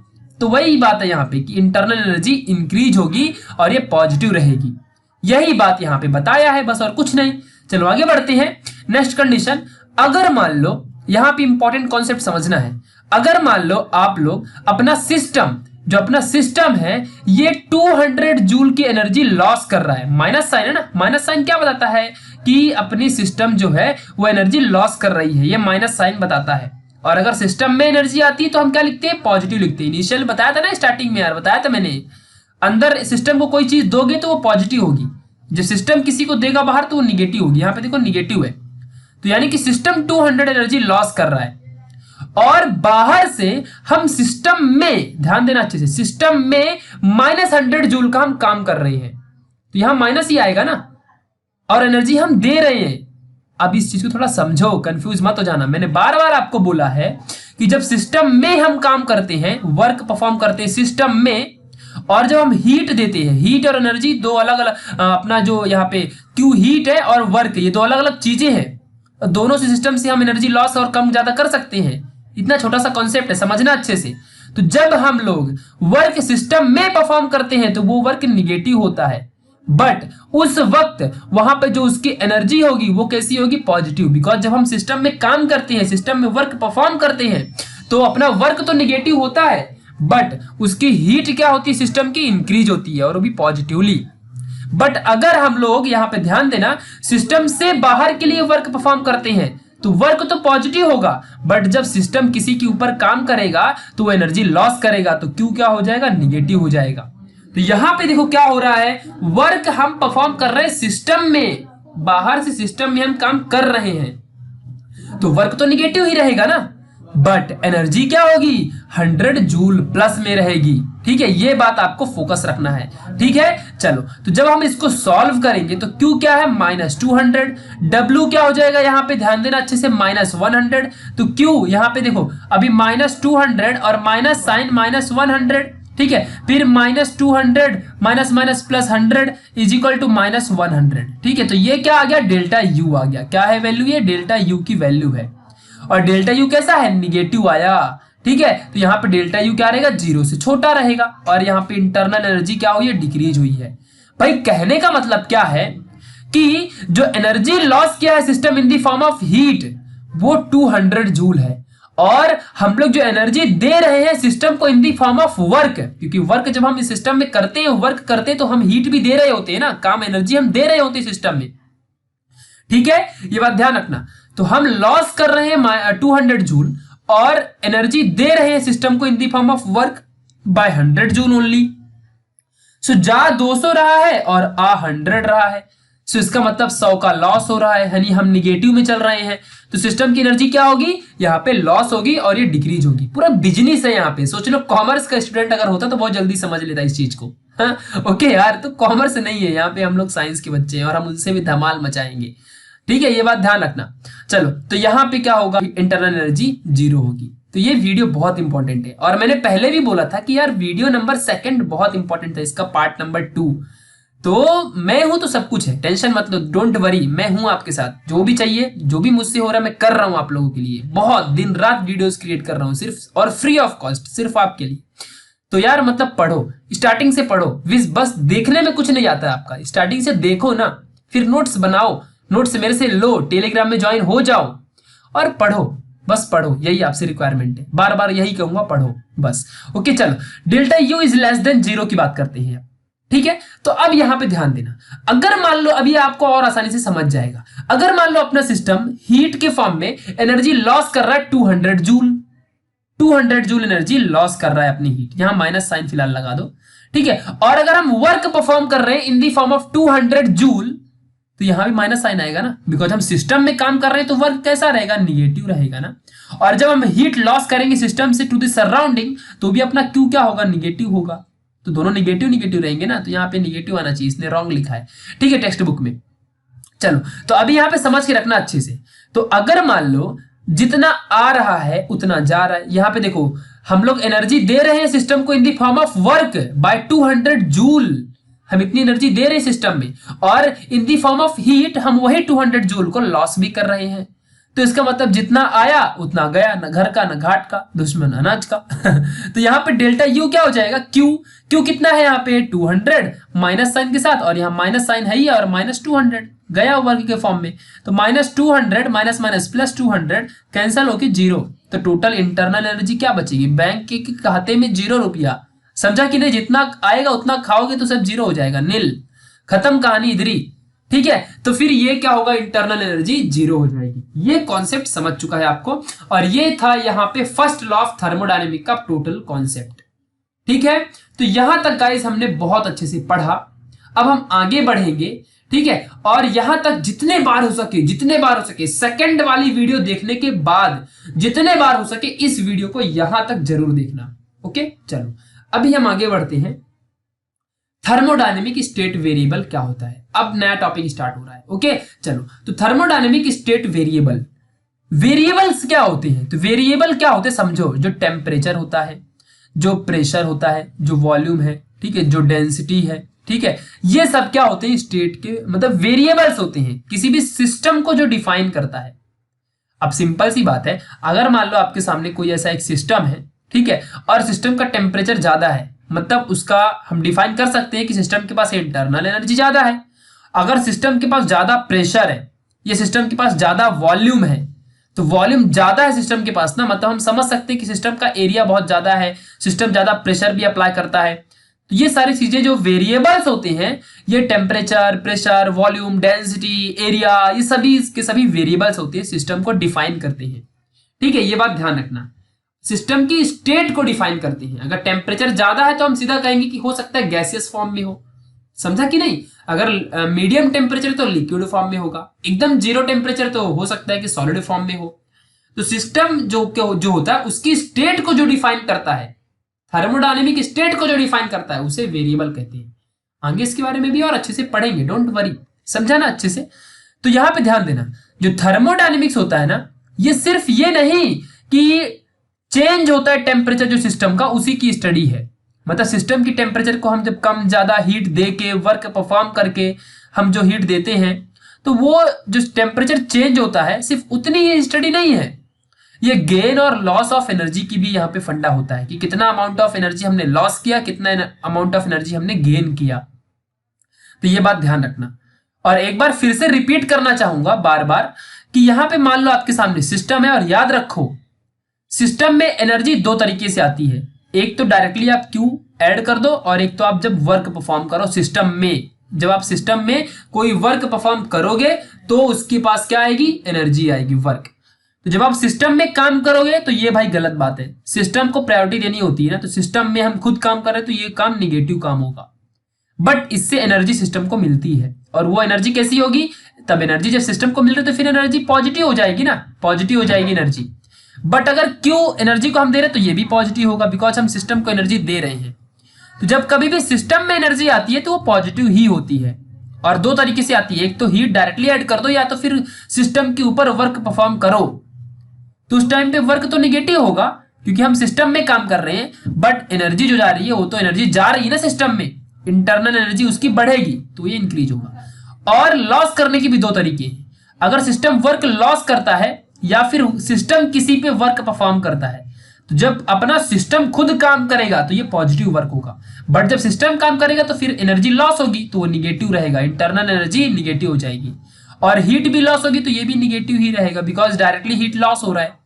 तो वही बात है यहाँ पे कि इंटरनल एनर्जी इंक्रीज होगी और ये पॉजिटिव रहेगी। यही बात यहाँ पे बताया है, बस और कुछ नहीं। चलो आगे बढ़ते हैं। नेक्स्ट कंडीशन, अगर मान लो, यहां पे इंपॉर्टेंट कॉन्सेप्ट समझना है, अगर मान लो आप लोग अपना सिस्टम, जो अपना सिस्टम है, ये 200 जूल की एनर्जी लॉस कर रहा है, माइनस साइन है ना, माइनस साइन क्या बताता है कि अपनी सिस्टम जो है वो एनर्जी लॉस कर रही है, ये माइनस साइन बताता है। और अगर सिस्टम में एनर्जी आती है तो हम क्या लिखते हैं, पॉजिटिव लिखते हैं। इनिशियल बताया था ना, स्टार्टिंग में यार बताया था मैंने, अंदर सिस्टम को कोई चीज दोगे तो वो पॉजिटिव होगी, जो सिस्टम किसी को देगा बाहर तो वो निगेटिव होगी। यहाँ पे देखो निगेटिव है, तो यानी कि सिस्टम 200 एनर्जी लॉस कर रहा है, और बाहर से हम सिस्टम में, ध्यान देना अच्छे से, सिस्टम में -100 जूल का हम काम कर रहे हैं, तो यहां माइनस ही आएगा ना, और एनर्जी हम दे रहे हैं। अब इस चीज को थोड़ा समझो, कंफ्यूज मत हो जाना। मैंने बार बार आपको बोला है कि जब सिस्टम में हम काम करते हैं, वर्क परफॉर्म करते हैं सिस्टम में, और जब हम हीट देते हैं, हीट और एनर्जी दो अलग अलग, अपना जो यहाँ पे Q हीट है और वर्क, ये दो अलग अलग चीजें हैं, दोनों से सिस्टम से हम एनर्जी लॉस और कम ज्यादा कर सकते हैं। इतना छोटा सा कॉन्सेप्ट है, समझना अच्छे से। तो जब हम लोग वर्क सिस्टम में परफॉर्म करते हैं तो वो वर्क निगेटिव होता है, बट उस वक्त वहां पे जो उसकी एनर्जी होगी वो कैसी होगी, पॉजिटिव। बिकॉज जब हम सिस्टम में काम करते हैं, सिस्टम में वर्क परफॉर्म करते हैं, तो अपना वर्क तो निगेटिव होता है, बट उसकी हीट क्या होती है सिस्टम की, इंक्रीज होती है, और वो भी पॉजिटिवली। बट अगर हम लोग यहाँ पे ध्यान देना, सिस्टम से बाहर के लिए वर्क परफॉर्म करते हैं तो वर्क तो पॉजिटिव होगा, बट जब सिस्टम किसी के ऊपर काम करेगा तो वो एनर्जी लॉस करेगा, तो क्यू क्या हो जाएगा, निगेटिव हो जाएगा। तो यहां पे देखो क्या हो रहा है, वर्क हम परफॉर्म कर रहे हैं सिस्टम में, बाहर से सिस्टम में हम काम कर रहे हैं, तो वर्क तो निगेटिव ही रहेगा ना, बट एनर्जी क्या होगी, 100 जूल प्लस में रहेगी। ठीक है, ये बात आपको फोकस रखना है। ठीक है, चलो तो जब हम इसको सॉल्व करेंगे तो Q क्या है, -200, W क्या हो जाएगा, यहाँ पे ध्यान देना अच्छे से, -100। तो Q यहाँ पे देखो अभी -200 और माइनस साइन -100, ठीक है, फिर -200 minus minus plus 100 is equal to -100। ठीक है, तो ये क्या आ गया, डेल्टा U आ गया। क्या है वैल्यू, ये डेल्टा U की वैल्यू है, और डेल्टा U कैसा है, निगेटिव आया। ठीक है, तो यहाँ पे डेल्टा U क्या रहेगा, 0 से छोटा रहेगा, और यहाँ पे इंटरनल एनर्जी क्या हुई है, डिक्रीज हुई है। भाई कहने का मतलब क्या है कि जो एनर्जी लॉस किया है system in the form of heat वो 200 जूल है, और हम लोग जो एनर्जी दे रहे हैं सिस्टम को in the form of work, क्योंकि वर्क जब हम इस सिस्टम में करते हैं, वर्क करते हैं, तो हम हीट भी दे रहे होते हैं ना, काम एनर्जी हम दे रहे होते हैं सिस्टम में। ठीक है, ये बात ध्यान रखना। तो हम लॉस कर रहे हैं 200 जूल और एनर्जी दे रहे हैं सिस्टम को in the form of work by 100 joule only. सो जा 200 रहा है और आ 100 रहा है, सो इसका मतलब 100 का लॉस हो रहा है, यानी हम निगेटिव में चल रहे हैं, तो सिस्टम की एनर्जी क्या होगी, यहाँ पे लॉस होगी और ये डिक्रीज होगी। पूरा बिजनेस है यहाँ पे। सोच लो कॉमर्स का स्टूडेंट अगर होता तो बहुत जल्दी समझ लेता इस चीज को। हाँ ओके यार, तो कॉमर्स नहीं है, यहाँ पे हम लोग साइंस के बच्चे हैं और हम उनसे भी धमाल मचाएंगे। ठीक है, ये बात ध्यान रखना। चलो तो यहाँ पे क्या होगा, इंटरनल एनर्जी 0 होगी। तो ये वीडियो बहुत इंपॉर्टेंट है, और मैंने पहले भी बोला था कि यार वीडियो नंबर 2 बहुत इंपॉर्टेंट था, इसका पार्ट नंबर 2। तो मैं हूं तो सब कुछ है, टेंशन मत लो, डोंट वरी, मैं हूं आपके साथ। जो भी चाहिए, जो भी मुझसे हो रहा है, मैं कर रहा हूं आप लोगों के लिए, बहुत दिन रात वीडियोस क्रिएट कर रहा हूं सिर्फ और फ्री ऑफ कॉस्ट, सिर्फ आपके लिए। तो यार मतलब पढ़ो, स्टार्टिंग से पढ़ो, बस देखने में कुछ नहीं आता है आपका, स्टार्टिंग से देखो ना, फिर नोट्स बनाओ, नोट्स मेरे से लो, टेलीग्राम में ज्वाइन हो जाओ और पढ़ो, बस पढ़ो, यही आपसे रिक्वायरमेंट है, बार बार यही कहूंगा, पढ़ो बस। ओके चलो, delta U is less than 0 की बात करते हैं। ठीक है, तो अब यहां पे ध्यान देना, अगर मान लो, अभी आपको और आसानी से समझ जाएगा, अगर मान लो अपना सिस्टम हीट के फॉर्म में एनर्जी लॉस कर रहा है 200 जूल, 200 जूल एनर्जी लॉस कर रहा है अपनी हीट, यहां माइनस साइन फिलहाल लगा दो। ठीक है, और अगर हम वर्क परफॉर्म कर रहे हैं इन दी फॉर्म ऑफ 200 जूल, तो यहां भी माइनस साइन आएगा ना, बिकॉज हम सिस्टम में काम कर रहे हैं, तो वर्क कैसा रहेगा, निगेटिव रहेगा ना। और जब हम हीट लॉस करेंगे सिस्टम से टू द सराउंडिंग, तो भी अपना क्यू क्या होगा, निगेटिव होगा। तो दोनों निगेटिव निगेटिव रहेंगे ना, तो यहाँ पे निगेटिव आना चाहिए, इसने रॉन्ग लिखा है। ठीक है, टेक्स्ट बुक में। चलो तो अभी यहाँ पे समझ के रखना अच्छे से। तो अगर मान लो जितना आ रहा है उतना जा रहा है, यहाँ पे देखो हम लोग एनर्जी दे रहे हैं सिस्टम को in the form of work by 200 joule, हम इतनी एनर्जी दे रहे हैं सिस्टम में, और in the form of heat हम वही 200 जूल को लॉस भी कर रहे हैं। तो इसका मतलब जितना आया उतना गया, न घर का न घाट का, दुश्मन अनाज का। तो यहाँ पे डेल्टा U क्या हो जाएगा, क्यू कितना है यहाँ पे 200 माइनस साइन के साथ, और यहाँ माइनस साइन है ही, और -200 गया वर्ग के फॉर्म में, तो -200 माइनस माइनस प्लस 200 कैंसल होके 0। तो टोटल इंटरनल एनर्जी क्या बचेगी, बैंक के खाते में 0 रुपया, समझा कि नहीं, जितना आएगा उतना खाओगे तो सब 0 हो जाएगा, नील, खत्म कहानी इधर ही। ठीक है, तो फिर ये क्या होगा, इंटरनल एनर्जी 0 हो जाएगी। ये कॉन्सेप्ट समझ चुका है आपको, और ये था यहाँ पे फर्स्ट लॉ ऑफ थर्मोडायनेमिक का टोटल कॉन्सेप्ट। ठीक है, तो यहां तक गाइस हमने बहुत अच्छे से पढ़ा। अब हम आगे बढ़ेंगे, ठीक है, और यहां तक जितने बार हो सके सेकंड वाली वीडियो देखने के बाद जितने बार हो सके इस वीडियो को यहां तक जरूर देखना। ओके चलो, अभी हम आगे बढ़ते हैं। थर्मोडायनेमिक स्टेट वेरिएबल क्या होता है, अब नया टॉपिक स्टार्ट हो रहा है। ओके चलो, तो थर्मोडायनेमिक स्टेट वेरिएबल, वेरिएबल्स क्या होते हैं, तो वेरिएबल क्या होते हैं समझो, जो टेम्परेचर होता है, जो प्रेशर होता है, जो वॉल्यूम है, ठीक है, जो डेंसिटी है, ठीक है, ये सब क्या होते हैं, स्टेट के मतलब वेरिएबल्स होते हैं, किसी भी सिस्टम को जो डिफाइन करता है। अब सिंपल सी बात है, अगर मान लो आपके सामने कोई ऐसा एक सिस्टम है, ठीक है, और सिस्टम का टेम्परेचर ज्यादा है, मतलब उसका हम डिफाइन कर सकते हैं कि सिस्टम के पास इंटरनल एनर्जी ज्यादा है। अगर सिस्टम के पास ज्यादा प्रेशर है या सिस्टम के पास ज्यादा वॉल्यूम है, तो वॉल्यूम ज्यादा है सिस्टम के पास ना, मतलब हम समझ सकते हैं कि सिस्टम का एरिया बहुत ज्यादा है, सिस्टम ज्यादा प्रेशर भी अप्लाई करता है। तो ये सारी चीजें जो वेरिएबल्स होते हैं, ये temperature, pressure, volume, density, area, ये सभी के सभी वेरिएबल्स होते हैं, सिस्टम को डिफाइन करते हैं। ठीक है, ये बात ध्यान रखना। सिस्टम की स्टेट को डिफाइन करते हैं। अगर टेम्परेचर ज्यादा है तो हम सीधा कहेंगे कि हो सकता है गैसियस फॉर्म में हो, समझा कि नहीं। अगर मीडियम टेम्परेचर तो लिक्विड फॉर्म में होगा, एकदम जीरो टेम्परेचर तो हो सकता है कि सॉलिड फॉर्म में हो। तो सिस्टम जो होता है उसकी स्टेट को जो डिफाइन करता है, थर्मोडायनेमिक स्टेट को जो डिफाइन करता है, उसे वेरिएबल कहते हैं। आगे इसके बारे में भी और अच्छे से पढ़ेंगे, डोंट वरी, समझा ना अच्छे से। तो यहां पे ध्यान देना, जो थर्मोडायनेमिक्स होता है ना, ये सिर्फ ये नहीं कि चेंज होता है टेम्परेचर जो सिस्टम का, उसी की स्टडी है। मतलब सिस्टम की टेम्परेचर को हम जब कम ज्यादा हीट दे के, वर्क परफॉर्म करके हम जो हीट देते हैं, तो वो जो टेम्परेचर चेंज होता है सिर्फ उतनी ही स्टडी नहीं है, ये गेन और लॉस ऑफ एनर्जी की भी यहाँ पे फंडा होता है कि कितना अमाउंट ऑफ एनर्जी हमने लॉस किया, कितना अमाउंट ऑफ एनर्जी हमने गेन किया। तो ये बात ध्यान रखना। और एक बार फिर से रिपीट करना चाहूंगा बार बार कि यहां पे मान लो आपके सामने सिस्टम है, और याद रखो सिस्टम में एनर्जी दो तरीके से आती है। एक तो डायरेक्टली आप क्यू ऐड कर दो, और एक तो आप जब वर्क परफॉर्म करो सिस्टम में, जब आप सिस्टम में कोई वर्क परफॉर्म करोगे तो उसके पास क्या आएगी, एनर्जी आएगी, वर्क। तो जब आप सिस्टम में काम करोगे तो ये भाई गलत बात है, सिस्टम को प्रायोरिटी देनी होती है ना। तो सिस्टम में हम खुद काम कर रहे हैं तो ये काम निगेटिव काम होगा, बट इससे एनर्जी सिस्टम को मिलती है। और वो एनर्जी कैसी होगी, तब एनर्जी जब सिस्टम को मिल रही है तो फिर एनर्जी पॉजिटिव हो जाएगी ना, पॉजिटिव हो जाएगी एनर्जी। बट अगर क्यों एनर्जी को हम दे रहे हैं तो ये भी पॉजिटिव होगा, बिकॉज हम सिस्टम को एनर्जी दे रहे हैं। तो जब कभी भी सिस्टम में एनर्जी आती है तो वो पॉजिटिव ही होती है। और दो तरीके से आती है, एक तो हीट डायरेक्टली ऐड कर दो, या तो फिर सिस्टम के ऊपर वर्क परफॉर्म करो, तो उस टाइम पे वर्क तो निगेटिव होगा क्योंकि हम सिस्टम में काम कर रहे हैं, बट एनर्जी जो जा रही है वो तो एनर्जी जा रही है ना सिस्टम में, इंटरनल एनर्जी उसकी बढ़ेगी तो ये इंक्रीज होगा। और लॉस करने की भी दो तरीके हैं, अगर सिस्टम वर्क लॉस करता है या फिर सिस्टम किसी पे वर्क परफॉर्म करता है, तो जब अपना सिस्टम खुद काम करेगा तो ये पॉजिटिव वर्क होगा, बट जब सिस्टम काम करेगा तो फिर एनर्जी लॉस होगी तो वो निगेटिव रहेगा, इंटरनल एनर्जी निगेटिव हो जाएगी। और हीट भी लॉस होगी तो ये भी निगेटिव ही रहेगा, बिकॉज डायरेक्टली हीट लॉस हो रहा है।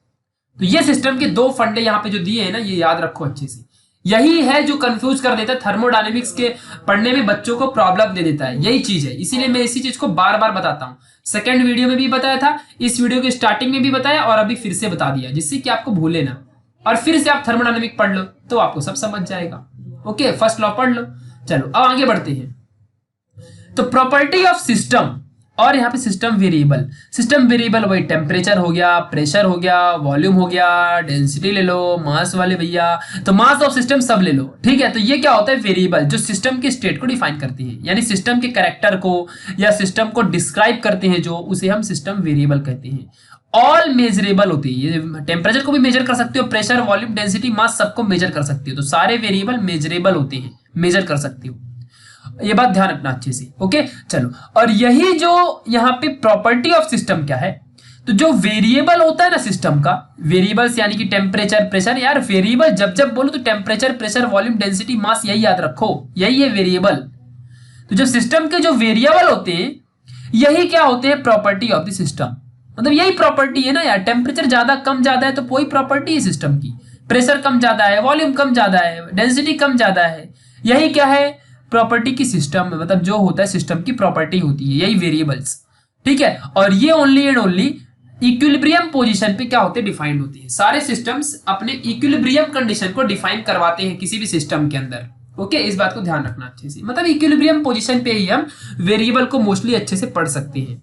तो ये सिस्टम के दो फंडे यहाँ पे जो दिए हैं ना, ये याद रखो अच्छे से। यही है जो कंफ्यूज कर देता है, थर्मोडायनेमिक्स के पढ़ने में बच्चों को प्रॉब्लम दे देता है, यही चीज है। इसीलिए मैं इसी चीज को बार बार बताता हूँ। सेकंड वीडियो में भी बताया था, इस वीडियो के स्टार्टिंग में भी बताया, और अभी फिर से बता दिया, जिससे कि आपको भूले ना, और फिर से आप थर्मोडायनेमिक पढ़ लो तो आपको सब समझ जाएगा। ओके, फर्स्ट लॉ पढ़ लो। चलो अब आगे बढ़ते हैं। तो प्रॉपर्टी ऑफ सिस्टम, और यहाँ पे सिस्टम वेरिएबल, सिस्टम वेरिएबल वही टेम्परेचर हो गया, प्रेशर हो गया, वॉल्यूम हो गया, डेंसिटी ले लो, मास वाले भैया, तो मास ऑफ सिस्टम सब ले लो, ठीक है। तो ये क्या होता है, वेरिएबल जो सिस्टम की स्टेट को डिफाइन करती है, यानी सिस्टम के कैरेक्टर को या सिस्टम को डिस्क्राइब करते हैं जो, उसे हम सिस्टम वेरिएबल कहते हैं। ऑल मेजरेबल होती है, ये टेम्परेचर को भी मेजर कर सकते हो, प्रेशर, वॉल्यूम, डेंसिटी, मास सबको मेजर कर सकते हो। तो सारे वेरिएबल मेजरेबल होते हैं, मेजर कर सकते हो, ये बात ध्यान रखना अच्छे से। ओके चलो, और यही जो यहाँ पे प्रॉपर्टी ऑफ सिस्टम क्या है, तो जो वेरिएबल होता है ना सिस्टम का, वेरिएबल्स यानी कि टेम्परेचर, प्रेशर, यार वेरिएबल जब जब बोलो तो टेम्परेचर, प्रेशर, वॉल्यूम, डेंसिटी, मास, यही याद रखो, यही है वेरिएबल। तो जो सिस्टम के जो वेरिएबल होते हैं यही क्या होते हैं, प्रॉपर्टी ऑफ द सिस्टम। मतलब यही प्रॉपर्टी है ना यार, टेम्परेचर ज्यादा कम ज्यादा है तो कोई प्रॉपर्टी है सिस्टम की, प्रेशर कम ज्यादा है, वॉल्यूम कम ज्यादा है, डेंसिटी कम ज्यादा है, यही क्या है, प्रॉपर्टी की सिस्टम में, मतलब जो होता है सिस्टम की प्रॉपर्टी होती है, यही वेरिएबल्स, ठीक है। और ये only and only equilibrium position पे क्या होते हैं, डिफाइंड होते हैं। सारे सिस्टम्स अपने इक्विलिब्रियम कंडीशन को डिफाइन करवाते हैं किसी भी सिस्टम के अंदर। ओके, इस बात को ध्यान रखना अच्छे से, मतलब इक्विलिब्रियम पोजीशन पे ही हम वेरिएबल को मोस्टली अच्छे से पढ़ सकते हैं,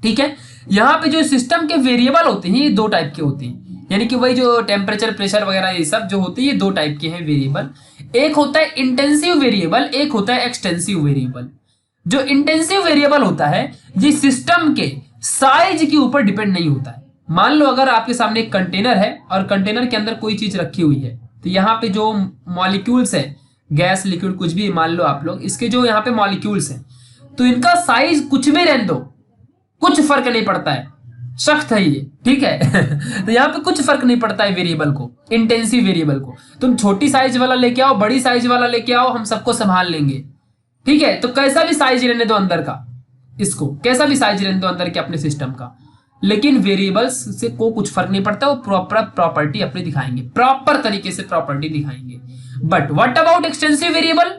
ठीक है। यहाँ पे जो सिस्टम के वेरिएबल होते हैं ये दो टाइप के होते हैं, यानी कि वही जो टेम्परेचर, प्रेशर वगैरह ये सब जो होते हैं ये दो टाइप के हैं वेरिएबल। एक होता है इंटेंसिव वेरिएबल, एक होता है एक्सटेंसिव वेरिएबल। जो इंटेंसिव वेरिएबल होता है ये सिस्टम के साइज के ऊपर डिपेंड नहीं होता है। मान लो अगर आपके सामने एक कंटेनर है और कंटेनर के अंदर कोई चीज रखी हुई है, तो यहाँ पे जो मॉलिक्यूल्स है, गैस, लिक्विड, कुछ भी मान लो आप लोग, इसके जो यहाँ पे मॉलिक्यूल्स हैं, तो इनका साइज कुछ भी रहने दो, कुछ फर्क नहीं पड़ता है, सख्त है ये, ठीक है। तो यहाँ पे कुछ फर्क नहीं पड़ता है वेरिएबल को, इंटेंसिव वेरिएबल को। तुम छोटी साइज वाला लेके आओ, बड़ी साइज वाला लेके आओ, हम सबको संभाल लेंगे, ठीक है। तो कैसा भी साइज रहने दो अंदर का, इसको कैसा भी साइज रहने दो अंदर के अपने सिस्टम का, लेकिन वेरिएबल्स से को कुछ फर्क नहीं पड़ता, वो प्रॉपर प्रॉपर्टी अपनी दिखाएंगे, प्रॉपर तरीके से प्रॉपर्टी दिखाएंगे। But what about extensive variable,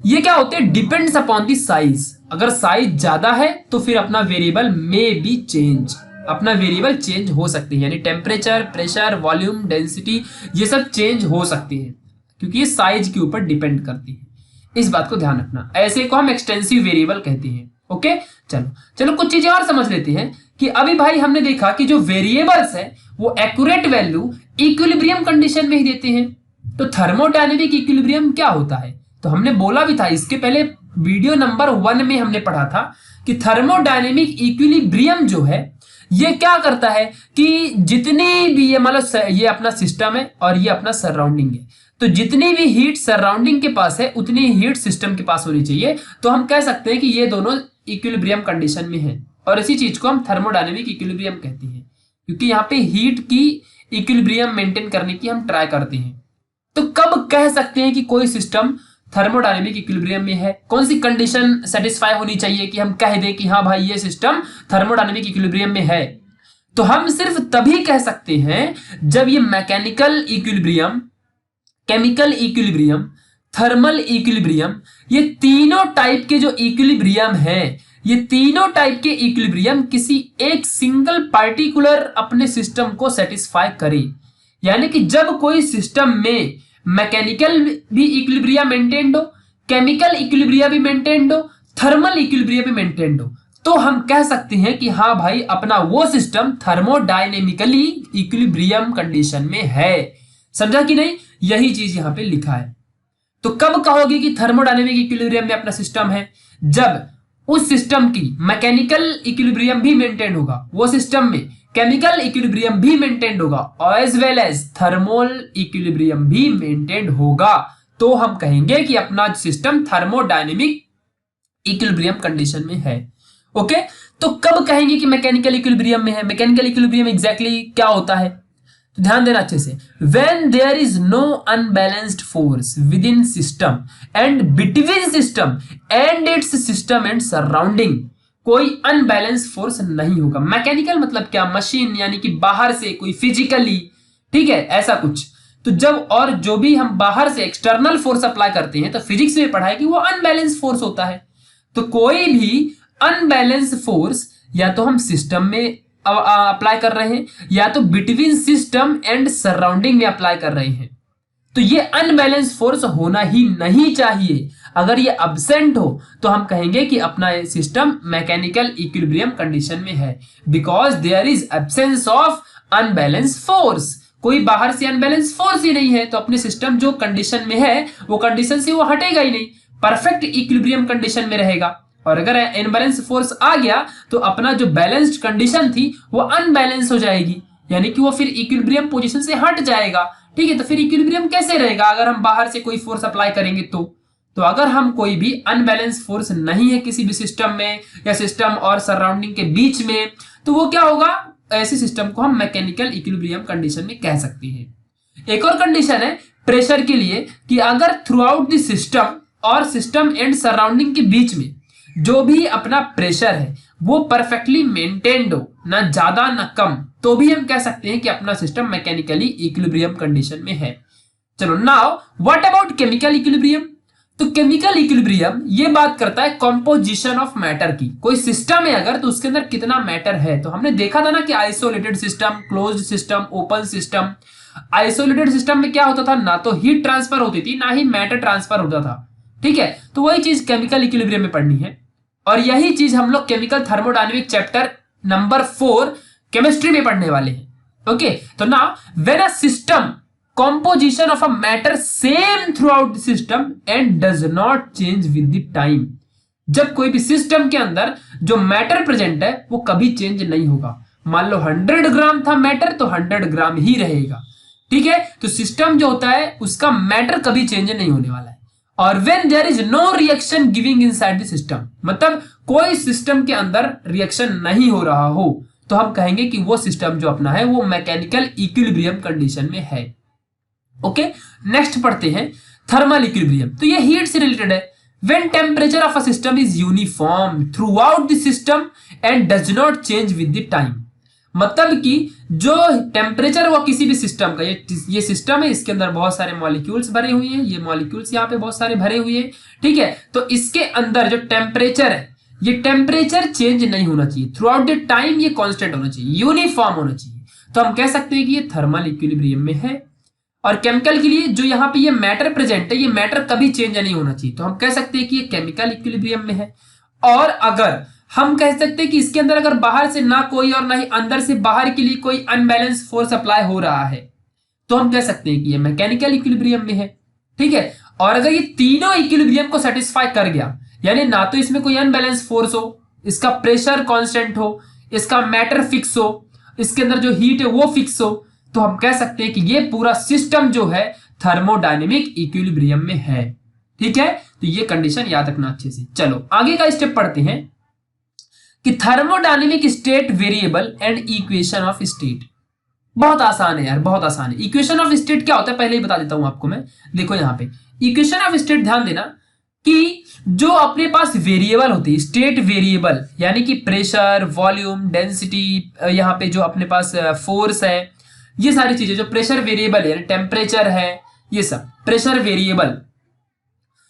ये क्या होते हैं, डिपेंड्स अपॉन द साइज। अगर साइज ज्यादा है तो फिर अपना वेरिएबल मे बी चेंज, अपना वेरिएबल चेंज हो सकते हैं, यानी टेम्परेचर, प्रेशर, वॉल्यूम, डेंसिटी, ये सब चेंज हो सकते हैं, क्योंकि ये साइज के ऊपर डिपेंड करती है। इस बात को ध्यान रखना, ऐसे को हम एक्सटेंसिव वेरिएबल कहते हैं। ओके, चलो चलो कुछ चीजें और समझ लेते हैं कि अभी भाई हमने देखा कि जो वेरिएबल्स है वो एक्यूरेट वैल्यू इक्विलिब्रियम कंडीशन में ही देते हैं। तो थर्मोडायनेमिक इक्विलिब्रियम क्या होता है, तो हमने बोला भी था इसके पहले, वीडियो नंबर 1 में हमने पढ़ा था कि थर्मोडायनेमिक इक्विलिब्रियम जो है ये क्या करता है कि जितनी भी ये मतलब ये अपना सिस्टम है और ये अपना सराउंडिंग है, तो जितनी भी हीट सराउंडिंग के पास है उतनी हीट सिस्टम के पास होनी चाहिए। तो हम कह सकते हैं कि ये दोनों इक्विलिब्रियम कंडीशन में है, और इसी चीज को हम थर्मोडायनेमिक इक्विलिब्रियम कहते हैं, क्योंकि यहाँ पे हीट की इक्विलिब्रियम मेंटेन करने की हम ट्राई करते हैं। तो कब कह सकते हैं कि कोई सिस्टम थर्मोडायनेमिक इक्विलिब्रियम में है, कौन सी कंडीशन सेटिस्फाई होनी चाहिए कि हम कह दें कि हाँ भाई ये सिस्टम थर्मोडायनेमिक इक्विलिब्रियम में है। तो हम सिर्फ तभी कह सकते हैं जब ये mechanical equilibrium, chemical equilibrium, thermal equilibrium, ये तीनों टाइप के जो इक्विलिब्रियम है, ये तीनों टाइप के इक्विलिब्रियम किसी एक सिंगल पार्टिकुलर अपने सिस्टम को सेटिस्फाई करे। यानी कि जब कोई सिस्टम में मैकेनिकल भी इक्विलिब्रिया मेंटेन्ड हो, केमिकल इक्विलिब्रिया भी मेंटेन्ड हो, थर्मल इक्विलिब्रिया भी मेंटेन्ड हो, तो हम कह सकते हैं कि हाँ भाई अपना वो सिस्टम थर्मोडायनेमिकली इक्विलिब्रियम कंडीशन में है। समझा कि नहीं, यही चीज यहां पे लिखा है। तो कब कहोगे कि थर्मोडायनेमिक इक्विलिब्रियम में अपना सिस्टम है, जब उस सिस्टम की मैकेनिकल इक्विलिब्रियम भी मेंटेन होगा, वो सिस्टम में केमिकल इक्विलिब्रियम भी मेंटेन होगा, as well as thermal equilibrium भी मेंटेन होगा, तो हम कहेंगे कि अपना सिस्टम थर्मोडायनेमिक इक्विलिब्रियम कंडीशन में है। ओके, तो कब कहेंगे कि मैकेनिकल इक्विलिब्रियम में है, मैकेनिकल इक्विलिब्रियम एग्जैक्टली क्या होता है, तो ध्यान देना अच्छे से। When there is no unbalanced force within system and between system and its system and surrounding, कोई अनबैलेंस फोर्स नहीं होगा। मैकेनिकल मतलब क्या, मशीन, यानी कि बाहर से कोई फिजिकली, ठीक है, ऐसा कुछ। तो जब और जो भी हम बाहर से एक्सटर्नल फोर्स अप्लाई करते हैं, तो फिजिक्स में पढ़ा है कि वो अनबैलेंस फोर्स होता है। तो कोई भी अनबैलेंस फोर्स या तो हम सिस्टम में अप्लाई कर रहे हैं, या तो बिटवीन सिस्टम एंड सराउंडिंग में अप्लाई कर रहे हैं, तो ये अनबैलेंस फोर्स होना ही नहीं चाहिए। अगर ये अब्सेंट हो तो हम कहेंगे कि अपना सिस्टम मैकेनिकल इक्विलिब्रियम कंडीशन में है, because there is absence of unbalance force. कोई बाहर से अनबैलेंस फोर्स ही नहीं है, तो अपने सिस्टम जो कंडीशन में है वो कंडीशन से वो हटेगा ही नहीं, परफेक्ट इक्विलिब्रियम कंडीशन में रहेगा। और अगर इनबैलेंस फोर्स आ गया तो अपना जो बैलेंस्ड कंडीशन थी वो अनबैलेंस हो जाएगी, यानी कि वो फिर इक्विलिब्रियम पोजीशन से हट जाएगा। ठीक है, तो फिर इक्विलिब्रियम कैसे रहेगा अगर हम बाहर से कोई फोर्स अप्लाई करेंगे तो अगर हम कोई भी अनबैलेंस फोर्स नहीं है किसी भी सिस्टम में या सिस्टम और सराउंडिंग के बीच में, तो वो क्या होगा, ऐसे सिस्टम को हम मैकेनिकल इक्विलिब्रियम कंडीशन में कह सकते हैं। एक और कंडीशन है प्रेशर के लिए, कि अगर थ्रू आउट द सिस्टम और सिस्टम एंड सराउंडिंग के बीच में जो भी अपना प्रेशर है वो परफेक्टली मेंटेन्ड हो, ना ज्यादा ना कम, तो भी हम कह सकते हैं कि अपना सिस्टम मैकेनिकली इक्विलिब्रियम कंडीशन में है। चलो now what about chemical equilibrium. तो केमिकल इक्विलिब्रियम ये बात करता है कंपोजिशन ऑफ मैटर की। कोई सिस्टम है अगर, तो उसके अंदर कितना मैटर है। तो हमने देखा था ना कि isolated system, closed system, open system. Isolated system में क्या होता था, ना तो हीट ट्रांसफर होती थी ना ही मैटर ट्रांसफर होता था। ठीक है, तो वही चीज केमिकल इक्विलिब्रियम में पढ़नी है, और यही चीज हम लोग chemical thermodynamic chapter number 4 chemistry में पढ़ने वाले हैं। ओके, तो now when a system composition of a matter same throughout the system and does not change with the time, जब कोई भी सिस्टम के अंदर जो मैटर प्रेजेंट है वो कभी चेंज नहीं होगा। मान लो 100 ग्राम था मैटर, तो 100 ग्राम ही रहेगा। ठीक है, तो सिस्टम जो होता है उसका मैटर कभी चेंज नहीं होने वाला है। और when there is no reaction giving inside the system, मतलब कोई सिस्टम के अंदर रिएक्शन नहीं हो रहा हो, तो हम कहेंगे कि वो सिस्टम जो अपना है वो मैकेनिकल इक्विलिब्रियम कंडीशन में है। ओके, नेक्स्ट पढ़ते हैं थर्मल इक्विलिब्रियम। तो ये हीट से रिलेटेड है। When temperature of a system is uniform through out the system and does not change with the time. मतलब कि जो टेम्परेचर वो किसी भी सिस्टम का, ये सिस्टम है, इसके अंदर बहुत सारे मॉलिक्यूल्स भरे हुए हैं, ये मॉलिक्यूल्स यहाँ पे बहुत सारे भरे हुए हैं, ठीक है। तो इसके अंदर जो टेम्परेचर है, ये टेम्परेचर चेंज नहीं होना चाहिए थ्रू आउट द टाइम, ये कांस्टेंट होना चाहिए, यूनिफॉर्म होना चाहिए। तो हम कह सकते हैं कि ये थर्मल इक्विलिब्रियम में है। और केमिकल के लिए जो यहाँ पे ये मैटर प्रेजेंट है, ये मैटर कभी चेंज नहीं होना चाहिए, तो हम कह सकते हैं कि ये केमिकल इक्विलिब्रियम में है। और अगर हम कह सकते हैं कि इसके अंदर अगर बाहर से ना कोई और ना ही अंदर से बाहर के लिए कोई अनबैलेंस फोर्स अप्लाई हो रहा है, तो हम कह सकते हैं कि ये मैकेनिकल इक्विलिब्रियम में है, ठीक है। और अगर ये तीनों इक्विलिब्रियम को सेटिस्फाई कर गया, यानी ना तो इसमें कोई अनबैलेंस फोर्स हो, इसका प्रेशर कांस्टेंट हो, इसका मैटर फिक्स हो, इसके अंदर जो हीट है वो फिक्स हो, तो हम कह सकते हैं कि ये पूरा सिस्टम जो है थर्मोडायनेमिक इक्विलिब्रियम में है, ठीक है। तो ये कंडीशन याद रखना अच्छे से। चलो आगे का स्टेप पढ़ते हैं कि thermodynamic state variable and equation of state. बहुत आसान है यार, बहुत आसान है। इक्वेशन ऑफ स्टेट क्या होता है पहले ही बता देता हूं आपको मैं। देखो यहाँ पे इक्वेशन ऑफ स्टेट, ध्यान देना कि जो अपने पास वेरिएबल होती है, स्टेट वेरिएबल, यानी कि प्रेशर, वॉल्यूम, डेंसिटी, यहाँ पे जो अपने पास फोर्स है, ये सारी चीजें जो प्रेशर वेरिएबल है, टेम्परेचर है, ये सब प्रेशर वेरिएबल,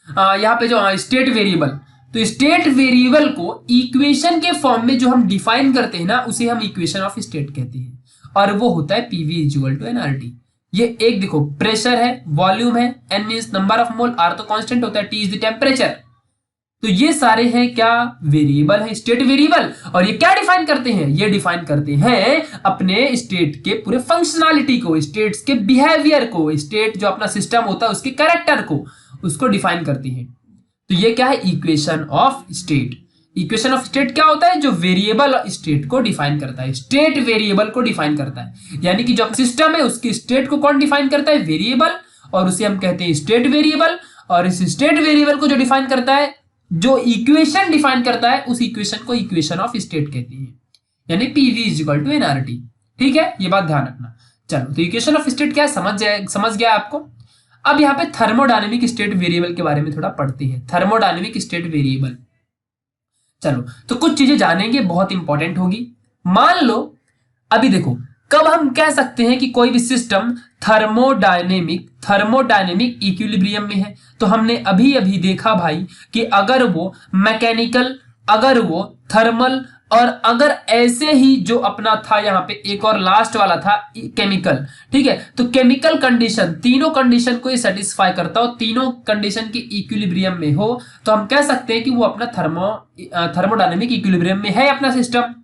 यहाँ पे जो स्टेट वेरिएबल, तो स्टेट वेरिएबल को इक्वेशन के फॉर्म में जो हम डिफाइन करते हैं ना, उसे हम इक्वेशन ऑफ स्टेट कहते हैं, और वो होता है पीवी इक्वल टू एनआरटी। ये एक देखो प्रेशर है, वॉल्यूम है, N means number of mole, R तो कांस्टेंट होता है, टी इज द टेम्परेचर। तो ये सारे हैं क्या, वेरिएबल है, स्टेट वेरिएबल। और ये क्या डिफाइन करते हैं, ये डिफाइन करते हैं अपने स्टेट के पूरे फंक्शनैलिटी को, स्टेट्स के बिहेवियर को, स्टेट जो अपना सिस्टम होता है उसके कैरेक्टर को, उसको डिफाइन करते हैं। तो ये क्या है, equation of state. Equation of state क्या होता है, जो वेरिएबल स्टेट को डिफाइन करता है, स्टेट वेरिएबल को डिफाइन करता है। यानी कि जो सिस्टम है उसकी स्टेट को कौन डिफाइन करता है, वेरिएबल, और उसे हम कहते हैं स्टेट वेरिएबल। और इस स्टेट वेरिएबल को जो डिफाइन करता है, जो इक्वेशन डिफाइन करता है, उस इक्वेशन को इक्वेशन ऑफ स्टेट कहते हैं, यानी PV is equal to NRT, ठीक है। ये बात ध्यान रखना। चलो, तो इक्वेशन ऑफ स्टेट क्या है समझ गया आपको। अब यहाँ पे थर्मोडायनेमिक स्टेट वेरिएबल के बारे में थोड़ा पढ़ते हैं। थर्मोडायनेमिक स्टेट वेरिएबल, चलो तो कुछ चीजें जानेंगे, बहुत इंपॉर्टेंट होगी। मान लो अभी देखो, कब हम कह सकते हैं कि कोई भी सिस्टम थर्मोडायनेमिक इक्विलिब्रियम में है, तो हमने अभी अभी देखा भाई कि अगर वो मैकेनिकल, अगर वो थर्मल, और अगर ऐसे ही जो अपना था यहाँ पे एक और लास्ट वाला था केमिकल, ठीक है। तो केमिकल कंडीशन, तीनों कंडीशन को ये सेटिस्फाई करता हो, तीनों कंडीशन की इक्विलिब्रियम में हो, तो हम कह सकते हैं कि वो अपना थर्मोडायनेमिक इक्विलिब्रियम में है अपना सिस्टम,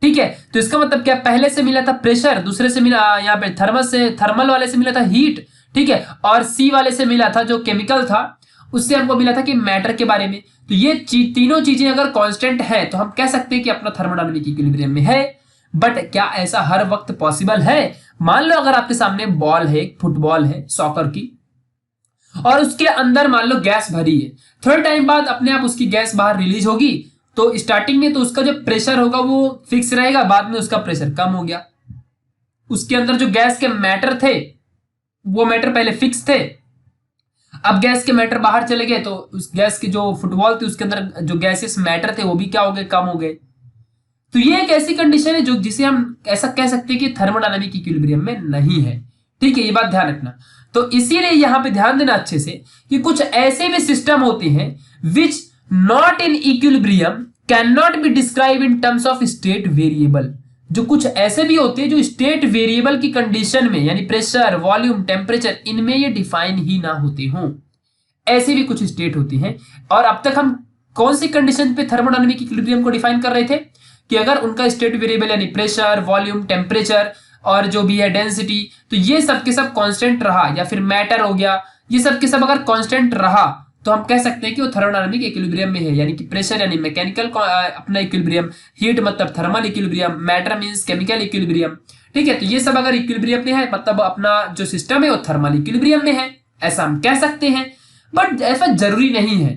ठीक है। तो इसका मतलब क्या, पहले से मिला था प्रेशर, दूसरे से मिला यहाँ पे थर्मल वाले से मिला था हीट, ठीक है, और सी वाले से मिला था जो केमिकल था, उससे हमको मिला था कि मैटर के बारे में। तो ये तीनों चीजें अगर कांस्टेंट है तो हम कह सकते हैं कि अपना थर्मोडायनेमिक इक्विलिब्रियम में है। बट क्या ऐसा हर वक्त पॉसिबल है? मान लो अगर आपके सामने बॉल है, फुटबॉल है सॉकर की, और उसके अंदर मान लो गैस भरी है, थोड़े टाइम बाद अपने आप उसकी गैस बाहर रिलीज होगी, तो स्टार्टिंग में तो उसका जो प्रेशर होगा वो फिक्स रहेगा, बाद में उसका प्रेशर कम हो गया। उसके अंदर जो गैस के मैटर थे वो मैटर पहले फिक्स थे, अब गैस के मैटर बाहर चले गए, तो उस गैस की जो फुटबॉल थी उसके अंदर जो गैसेस मैटर थे वो भी क्या हो गए, कम हो गए। तो ये एक ऐसी कंडीशन है जो जिसे हम ऐसा कह सकते हैं कि थर्मोडायनेमिक इक्विलिब्रियम में नहीं है, ठीक है। ये बात ध्यान रखना। तो इसीलिए यहां पे ध्यान देना अच्छे से कि कुछ ऐसे भी सिस्टम होते हैं which not in equilibrium can not be describe in terms of state variable. जो कुछ ऐसे भी होते हैं जो स्टेट वेरिएबल की कंडीशन में, यानी प्रेशर, वॉल्यूम, टेम्परेचर, इनमें ये डिफाइन ही ना होते हों, ऐसे भी कुछ स्टेट होती हैं। और अब तक हम कौन सी कंडीशन पे थर्मोडायनेमिक इक्विलिब्रियम को डिफाइन कर रहे थे कि अगर उनका स्टेट वेरिएबल यानी प्रेशर, वॉल्यूम, टेम्परेचर और जो भी है डेंसिटी, तो ये सब के सब कांस्टेंट रहा, या फिर मैटर हो गया, ये सब के सब अगर कांस्टेंट रहा, तो हम कह सकते हैं कि वो थर्मोडायनेमिक इक्विलिब्रियम में है। यानी कि प्रेशर यानी मैकेनिकल अपना इक्विलिब्रियम, हीट मतलब thermal equilibrium, matter means chemical equilibrium, ठीक है। तो ये सब अगर इक्विलिब्रियम में है मतलब अपना जो सिस्टम है वो थर्मल इक्विलिब्रियम में है, ऐसा हम कह सकते हैं। बट ऐसा जरूरी नहीं है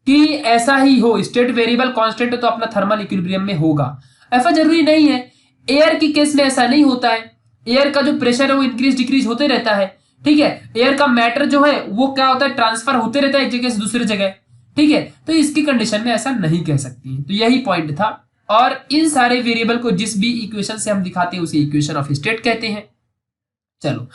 कि ऐसा ही हो, स्टेट वेरिएबल कांस्टेंट है तो अपना थर्मल इक्विलिब्रियम में होगा, ऐसा जरूरी नहीं है। एयर की केस में ऐसा नहीं होता है, एयर का जो प्रेशर है वो इंक्रीज डिक्रीज होते रहता है, ठीक है। एयर का मैटर जो है वो क्या होता है, ट्रांसफर होते रहता है एक जगह से दूसरी जगह, ठीक है। तो इसकी कंडीशन में ऐसा नहीं कह सकती, तो यही पॉइंट था। और इन सारे वेरिएबल को जिस भी इक्वेशन से हम दिखाते हैं उसे इक्वेशन ऑफ स्टेट कहते हैं। चलो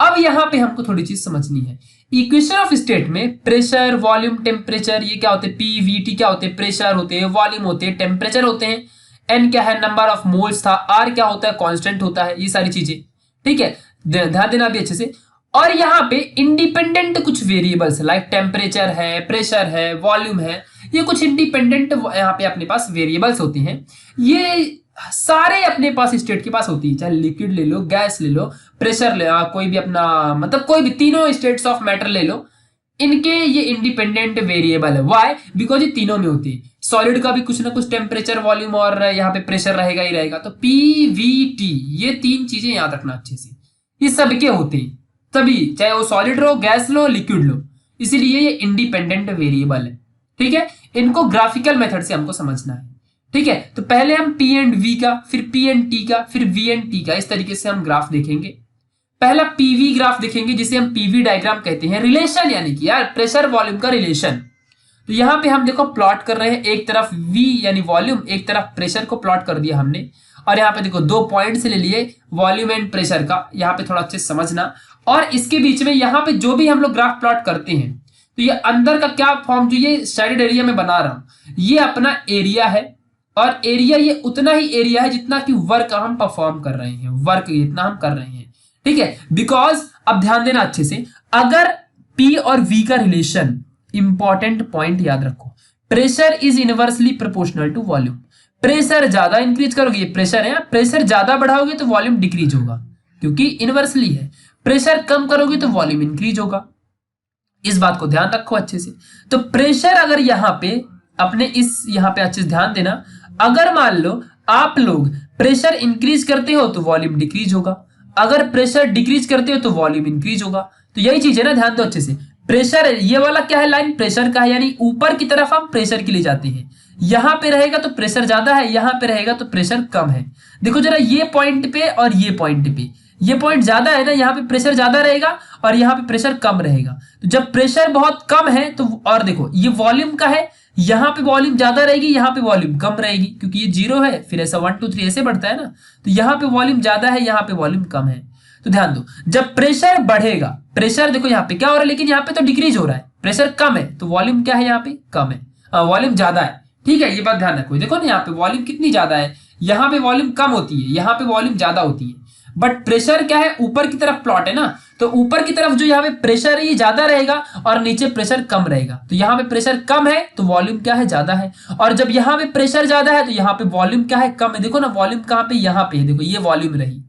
अब यहां पे हमको थोड़ी चीज समझनी है। इक्वेशन ऑफ स्टेट में प्रेशर, वॉल्यूम, टेम्परेचर, ये क्या होते हैं, पी वी टी क्या होते हैं, प्रेशर होते हैं, वॉल्यूम होते हैं, टेम्परेचर होते हैं, एन क्या है, नंबर ऑफ मोल्स था, आर क्या होता है, कांस्टेंट होता है, ये सारी चीजें, ठीक है। ध्यान देना भी अच्छे से। और यहाँ पे इंडिपेंडेंट कुछ वेरिएबल्स लाइक टेम्परेचर है, प्रेशर है, वॉल्यूम है, ये कुछ इंडिपेंडेंट यहाँ पे अपने पास वेरिएबल्स होते हैं। ये सारे अपने पास स्टेट के पास होती है, चाहे लिक्विड ले लो, गैस ले लो, प्रेशर ले, कोई भी अपना मतलब कोई भी तीनों स्टेट्स ऑफ मैटर ले लो, इनके ये इंडिपेंडेंट वेरिएबल है। व्हाई? बिकॉज ये तीनों में होती है। सॉलिड का भी कुछ ना कुछ टेम्परेचर, वॉल्यूम और यहाँ पे प्रेशर रहेगा ही रहेगा। तो पी वी टी ये तीन चीजें याद रखना अच्छे से, ये सबके होते हैं तभी, चाहे वो सॉलिड लो, गैस लो, लिक्विड लो, इसीलिए ये इंडिपेंडेंट वेरिएबल है, ठीक है। इनको ग्राफिकल मेथड से हमको समझना है, ठीक है। तो पहले हम पी एंड वी का, फिर पी एंड टी का, फिर वी एंड टी का, इस तरीके से हम ग्राफ देखेंगे। पहला पीवी ग्राफ देखेंगे जिसे हम पीवी डायग्राम कहते हैं, रिलेशन यानी कि यार प्रेशर वॉल्यूम का रिलेशन। तो यहां पे हम देखो प्लॉट कर रहे हैं, एक तरफ वी यानी वॉल्यूम, एक तरफ प्रेशर को प्लॉट कर दिया हमने। और यहाँ पे देखो 2 पॉइंट से ले लिए वॉल्यूम एंड प्रेशर का, यहाँ पे थोड़ा अच्छे से समझना। और इसके बीच में यहाँ पे जो भी हम लोग ग्राफ प्लॉट करते हैं, तो ये अंदर का क्या फॉर्म, जो ये शेडेड एरिया में बना रहा हूं, ये अपना एरिया है। और एरिया ये उतना ही एरिया है जितना कि वर्क हम परफॉर्म कर रहे हैं, वर्क इतना हम कर रहे हैं, ठीक है। बिकॉज अब ध्यान देना अच्छे से, अगर P और V का रिलेशन, इंपॉर्टेंट पॉइंट याद रखो, pressure is inversely proportional to volume. Pressure ज्यादा इंक्रीज करोगे, ये प्रेशर है, प्रेशर ज्यादा बढ़ाओगे तो वॉल्यूम डिक्रीज होगा, क्योंकि इनवर्सली है। प्रेशर कम करोगे तो वॉल्यूम इंक्रीज होगा, इस बात को ध्यान रखो अच्छे से। तो प्रेशर अगर यहां पे अपने इस यहां पे अच्छे से ध्यान देना, अगर मान लो आप लोग प्रेशर इंक्रीज करते हो तो वॉल्यूम डिक्रीज होगा, अगर प्रेशर डिक्रीज करते हो तो वॉल्यूम इंक्रीज होगा। तो यही चीज है ना, ध्यान दो अच्छे से। प्रेशर ये वाला क्या है, लाइन प्रेशर का है, यानी ऊपर की तरफ हम प्रेशर के लिए जाते हैं। यहां पे रहेगा तो प्रेशर ज्यादा है, यहां पे रहेगा तो प्रेशर कम है। देखो जरा ये पॉइंट पे और ये पॉइंट पे, ये पॉइंट ज्यादा है ना, यहाँ पे प्रेशर ज्यादा रहेगा और यहाँ पे प्रेशर कम रहेगा। तो जब प्रेशर बहुत कम है तो, और देखो ये वॉल्यूम का है, यहाँ पे वॉल्यूम ज्यादा रहेगी, यहाँ पे वॉल्यूम कम रहेगी, क्योंकि ये 0 है, फिर ऐसा 1 2 3 ऐसे बढ़ता है ना। तो यहाँ पे वॉल्यूम ज्यादा है, यहाँ पे वॉल्यूम कम है। तो ध्यान दो, जब प्रेशर बढ़ेगा, प्रेशर देखो यहाँ पे क्या हो रहा है, लेकिन यहाँ पे तो डिक्रीज हो रहा है, प्रेशर कम है तो वॉल्यूम क्या है, यहाँ पे कम है, वॉल्यूम ज्यादा है, ठीक है। ये बात ध्यान रखो, देखो ना यहाँ पे वॉल्यूम कितनी ज्यादा है, यहाँ पे वॉल्यूम कम होती है, यहाँ पे वॉल्यूम ज्यादा होती है। बट प्रेशर क्या है, ऊपर की तरफ प्लॉट है ना, तो ऊपर की तरफ जो यहाँ पे प्रेशर है ये ज्यादा रहेगा और नीचे प्रेशर कम रहेगा। तो यहाँ पे प्रेशर कम है तो वॉल्यूम क्या है, ज्यादा है। और जब यहाँ पे प्रेशर ज्यादा है तो यहाँ पे वॉल्यूम क्या है, कम है। देखो ना वॉल्यूम कहाँ पे, यहाँ पे है, देखो ये वॉल्यूम रही,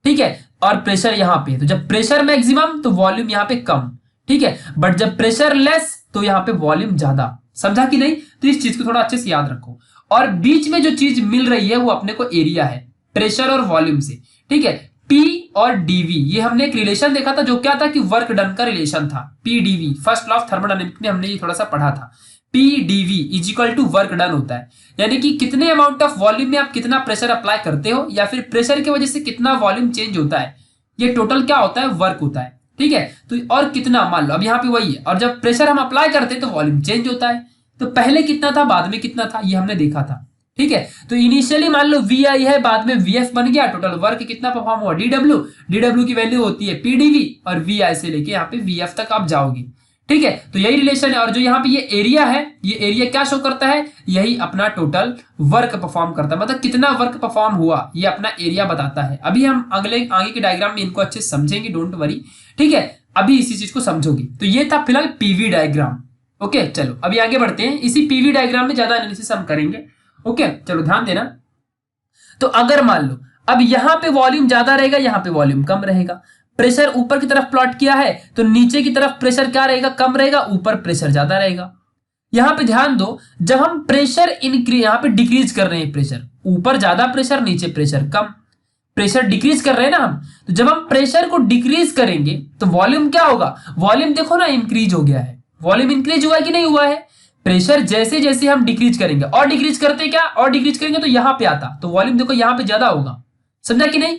ठीक है, और प्रेशर यहाँ पे। तो जब प्रेशर मैक्सिमम तो वॉल्यूम यहाँ पे कम, ठीक है। बट जब प्रेशर लेस तो यहाँ पे वॉल्यूम ज्यादा। समझा कि नहीं? तो इस चीज को थोड़ा अच्छे से याद रखो। और बीच में जो चीज मिल रही है वो अपने को एरिया है, प्रेशर और वॉल्यूम से, ठीक है। P और dV, ये हमने एक रिलेशन देखा था, जो क्या था कि वर्क डन का रिलेशन था। P dV, first law of thermodynamics में हमने ये थोड़ा सा पढ़ा था। P dV is equal to work done होता है, यानी कि कितने अमाउंट ऑफ वॉल्यूम में आप कितना प्रेशर अप्लाई करते हो, या फिर प्रेशर की वजह से कितना वॉल्यूम चेंज होता है, ये टोटल क्या होता है, वर्क होता है, ठीक है। तो और कितना, मान लो अब यहाँ पे वही है, और जब प्रेशर हम अप्लाई करते हैं तो वॉल्यूम चेंज होता है। तो पहले कितना था, बाद में कितना था, ये हमने देखा था, ठीक है। तो इनिशियली मान लो VI है, बाद में VF बन गया, टोटल वर्क कितना परफॉर्म हुआ, DW की वैल्यू होती है PdV, और VI से लेके यहाँ पे VF तक आप जाओगे, ठीक है। तो यही रिलेशन है। और जो यहाँ पे ये एरिया है, ये एरिया क्या शो करता है, यही अपना टोटल वर्क परफॉर्म करता है, मतलब कितना वर्क परफॉर्म हुआ, ये अपना एरिया बताता है। अभी हम आगे के डायग्राम में इनको अच्छे से समझेंगे, डोंट वरी, ठीक है। अभी इसी चीज को समझोगे। तो ये था फिलहाल PV डायग्राम, ओके। चलो अभी आगे बढ़ते हैं, इसी PV डायग्राम में ज्यादा एनालिसिस हम करेंगे, ओके। चलो ध्यान देना। तो अगर मान लो अब यहां पे वॉल्यूम ज्यादा रहेगा, यहां पे वॉल्यूम कम रहेगा, प्रेशर ऊपर की तरफ प्लॉट किया है तो नीचे की तरफ प्रेशर क्या रहेगा, कम रहेगा, ऊपर प्रेशर ज्यादा रहेगा। यहां पे ध्यान दो, जब हम प्रेशर इंक्रीज यहां पे डिक्रीज कर रहे हैं, प्रेशर ऊपर ज्यादा, प्रेशर नीचे प्रेशर कम, प्रेशर डिक्रीज कर रहे हैं ना हम। तो जब हम प्रेशर को डिक्रीज करेंगे तो वॉल्यूम क्या होगा, वॉल्यूम देखो ना इंक्रीज हो गया है, वॉल्यूम इंक्रीज हुआ कि नहीं हुआ है। प्रेशर जैसे जैसे हम डिक्रीज करेंगे, और डिक्रीज करते क्या, और डिक्रीज करेंगे तो यहां पे आता, तो वॉल्यूम देखो यहां पे ज्यादा होगा, समझा कि नहीं?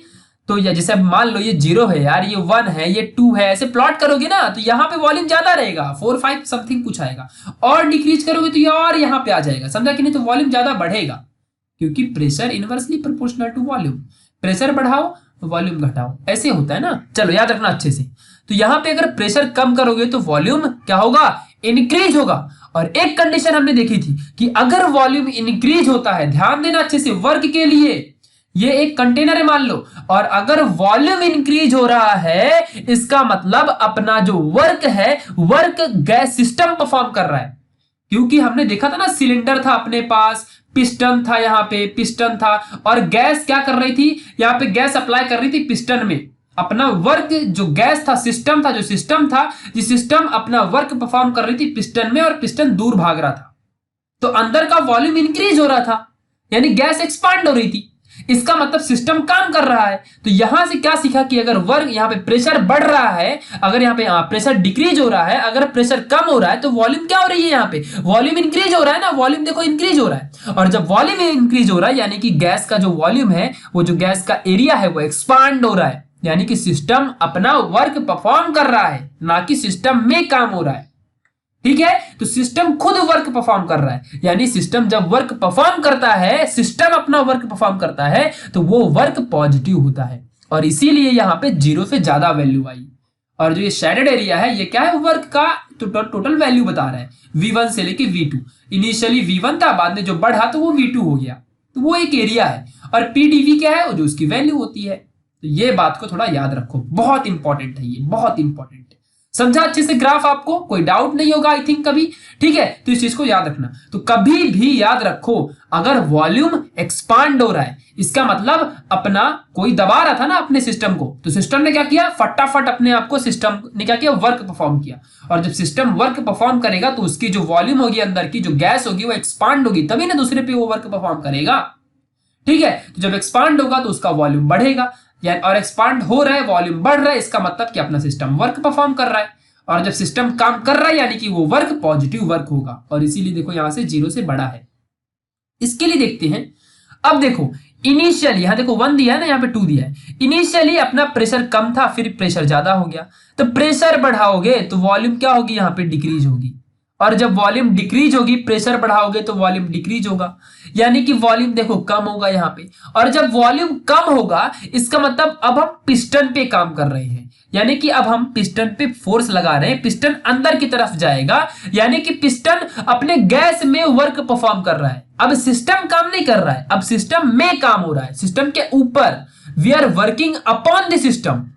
तो या जैसे मान लो ये 0 है यार, ये 1 है, ये 2 है, ऐसे प्लॉट करोगे ना तो यहाँ पे वॉल्यूम ज्यादा रहेगा, 4 5 समथिंग कुछ आएगा, और डिक्रीज करोगे तो ये और यहाँ पे आ जाएगा। समझा कि नहीं? तो वॉल्यूम ज्यादा बढ़ेगा, क्योंकि pressure inversely proportional to volume. Pressure बढ़ाओ तो वॉल्यूम घटाओ, ऐसे होता है ना। चलो याद रखना अच्छे से। तो यहाँ पे अगर प्रेशर कम करोगे तो वॉल्यूम क्या होगा? इंक्रीज होगा। और एक कंडीशन हमने देखी थी कि अगर वॉल्यूम इंक्रीज होता है, ध्यान देना अच्छे से, वर्क के लिए, ये एक कंटेनर है मान लो, और अगर वॉल्यूम इंक्रीज हो रहा है, इसका मतलब अपना जो वर्क है, वर्क गैस सिस्टम परफॉर्म कर रहा है। क्योंकि हमने देखा था ना, सिलेंडर था अपने पास, पिस्टन था, यहाँ पे पिस्टन था, और गैस क्या कर रही थी? यहाँ पे गैस अप्लाई कर रही थी पिस्टन में। अपना वर्क जो गैस था, सिस्टम था, जो सिस्टम था, जिस सिस्टम अपना वर्क परफॉर्म कर रही थी पिस्टन में, और पिस्टन दूर भाग रहा था, तो अंदर का वॉल्यूम इंक्रीज हो रहा था, यानी गैस एक्सपांड हो रही थी। इसका मतलब सिस्टम काम कर रहा है। तो यहां से क्या सीखा कि अगर वर्क, यहाँ पे प्रेशर बढ़ रहा है, अगर यहाँ पे प्रेशर डिक्रीज हो रहा है, अगर प्रेशर कम हो रहा है, तो वॉल्यूम क्या हो रही है? यहाँ पे वॉल्यूम इंक्रीज हो रहा है ना, वॉल्यूम देखो इंक्रीज हो रहा है। और जब वॉल्यूम इंक्रीज हो रहा है, यानी कि गैस का जो वॉल्यूम है, वो जो गैस का एरिया है, वो एक्सपांड हो रहा है, यानी कि सिस्टम अपना वर्क परफॉर्म कर रहा है, ना कि सिस्टम में काम हो रहा है। ठीक है? तो सिस्टम खुद वर्क परफॉर्म कर रहा है, यानी सिस्टम जब वर्क परफॉर्म करता है, सिस्टम अपना वर्क परफॉर्म करता है, तो वो वर्क पॉजिटिव होता है, और इसीलिए यहां पे 0 से ज्यादा वैल्यू आई। और जो ये शेडेड एरिया है, ये क्या है? वर्क का टोटल वैल्यू बता रहा है, V1 से लेके V2। इनिशियली V1 था, बाद में जो बढ़ा तो वो V2 हो गया, तो वो एक एरिया है। और PdV क्या है? वो जो उसकी वैल्यू होती है। तो ये बात को थोड़ा याद रखो, बहुत इंपॉर्टेंट है, ये बहुत इंपॉर्टेंट है। समझा अच्छे से ग्राफ? आपको कोई डाउट नहीं होगा आई थिंक कभी। ठीक है? तो इस चीज को याद रखना। तो कभी भी याद रखो, अगर वॉल्यूम एक्सपांड हो रहा है, इसका मतलब अपना कोई दबा रहा था ना अपने सिस्टम को, तो सिस्टम ने क्या किया? फटाफट अपने आप को सिस्टम ने क्या किया? वर्क परफॉर्म किया। और जब सिस्टम वर्क परफॉर्म करेगा, तो उसकी जो वॉल्यूम होगी, अंदर की जो गैस होगी, वो एक्सपांड होगी, तभी ना दूसरे पे वो वर्क परफॉर्म करेगा। ठीक है? तो जब एक्सपांड होगा तो उसका वॉल्यूम बढ़ेगा, और एक्सपांड हो रहा है, वॉल्यूम बढ़ रहा है, इसका मतलब कि अपना सिस्टम वर्क परफॉर्म कर रहा है। और जब सिस्टम काम कर रहा है, यानी कि वो वर्क पॉजिटिव वर्क होगा, और इसीलिए देखो यहां से 0 से बड़ा है। इसके लिए देखते हैं, अब देखो इनिशियली, यहां देखो 1 दिया है ना, यहाँ पे 2 दिया है। इनिशियली अपना प्रेशर कम था, फिर प्रेशर ज्यादा हो गया, तो प्रेशर बढ़ाओगे तो वॉल्यूम क्या होगी? यहाँ पे डिक्रीज होगी। और जब वॉल्यूम डिक्रीज होगी, प्रेशर बढ़ाओगे तो वॉल्यूम डिक्रीज होगा, यानी कि वॉल्यूम देखो कम होगा यहाँ पे। और जब वॉल्यूम कम होगा, इसका मतलब अब हम पिस्टन पे काम कर रहे हैं, यानी कि अब हम पिस्टन पे फोर्स लगा रहे हैं, पिस्टन अंदर की तरफ जाएगा, यानी कि पिस्टन अपने गैस में वर्क परफॉर्म कर रहा है। अब सिस्टम काम नहीं कर रहा है, अब सिस्टम में काम हो रहा है, सिस्टम के ऊपर। We are working upon the system.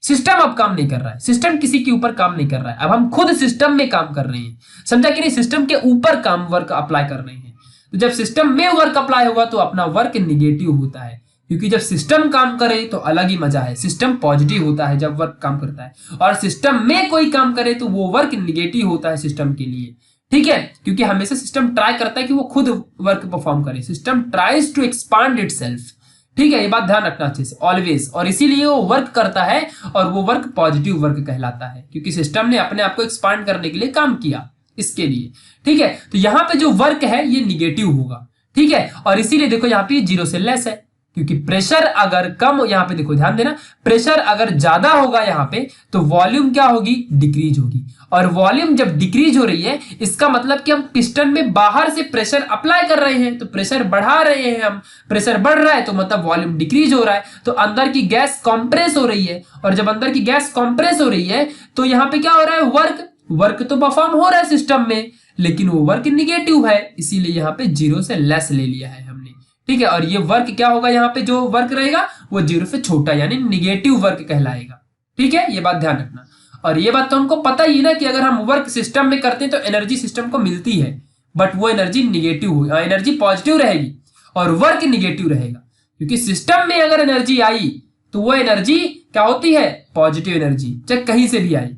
System अब काम नहीं कर रहा है, सिस्टम किसी के ऊपर काम नहीं कर रहा है, अब हम खुद सिस्टम में काम कर रहे हैं। समझा कि नहीं? सिस्टम के ऊपर काम वर्क अप्लाई कर रहे हैं। तो जब सिस्टम में वर्क अप्लाई होगा तो अपना वर्क निगेटिव होता है, क्योंकि जब सिस्टम काम करे तो अलग ही मजा है। सिस्टम पॉजिटिव होता है जब वर्क काम करता है, और सिस्टम में कोई काम करे तो वो वर्क निगेटिव होता है सिस्टम के लिए। ठीक है? क्योंकि हमेशा सिस्टम ट्राई करता है कि वो खुद वर्क परफॉर्म करे, system tries to expand itself. ठीक है? ये बात ध्यान रखना अच्छे से, ऑलवेज। और इसीलिए वो वर्क करता है, और वो वर्क पॉजिटिव वर्क कहलाता है, क्योंकि सिस्टम ने अपने आप को एक्सपांड करने के लिए काम किया इसके लिए। ठीक है? तो यहां पे जो वर्क है ये निगेटिव होगा। ठीक है? और इसीलिए देखो यहाँ पे 0 से लेस है, क्योंकि प्रेशर अगर कम, यहाँ पे देखो ध्यान देना, प्रेशर अगर ज्यादा होगा यहाँ पे, तो वॉल्यूम क्या होगी? डिक्रीज होगी। और वॉल्यूम जब डिक्रीज हो रही है, इसका मतलब कि हम पिस्टन में बाहर से प्रेशर अप्लाई कर रहे हैं, तो प्रेशर बढ़ा रहे हैं हम, प्रेशर बढ़ रहा है तो मतलब वॉल्यूम डिक्रीज हो रहा है, तो अंदर की गैस कंप्रेस हो रही है। और जब अंदर की गैस कंप्रेस हो रही है, तो यहाँ पे क्या हो रहा है? वर्क तो परफॉर्म हो रहा है सिस्टम में, लेकिन वो वर्क निगेटिव है, इसीलिए यहाँ पे 0 से लेस ले लिया है हमने। ठीक है? और ये वर्क क्या होगा? यहाँ पे जो वर्क रहेगा वो 0 से छोटा, यानी निगेटिव वर्क कहलाएगा। ठीक है? ये बात ध्यान रखना। और ये बात तो हमको पता ही ना कि अगर हम वर्क सिस्टम में करते हैं तो एनर्जी सिस्टम को मिलती है, बट वो एनर्जी निगेटिव, एनर्जी पॉजिटिव रहेगी और वर्क निगेटिव रहेगा। क्योंकि सिस्टम में अगर एनर्जी आई तो वो एनर्जी क्या होती है? पॉजिटिव एनर्जी, चाहे कहीं से भी आई।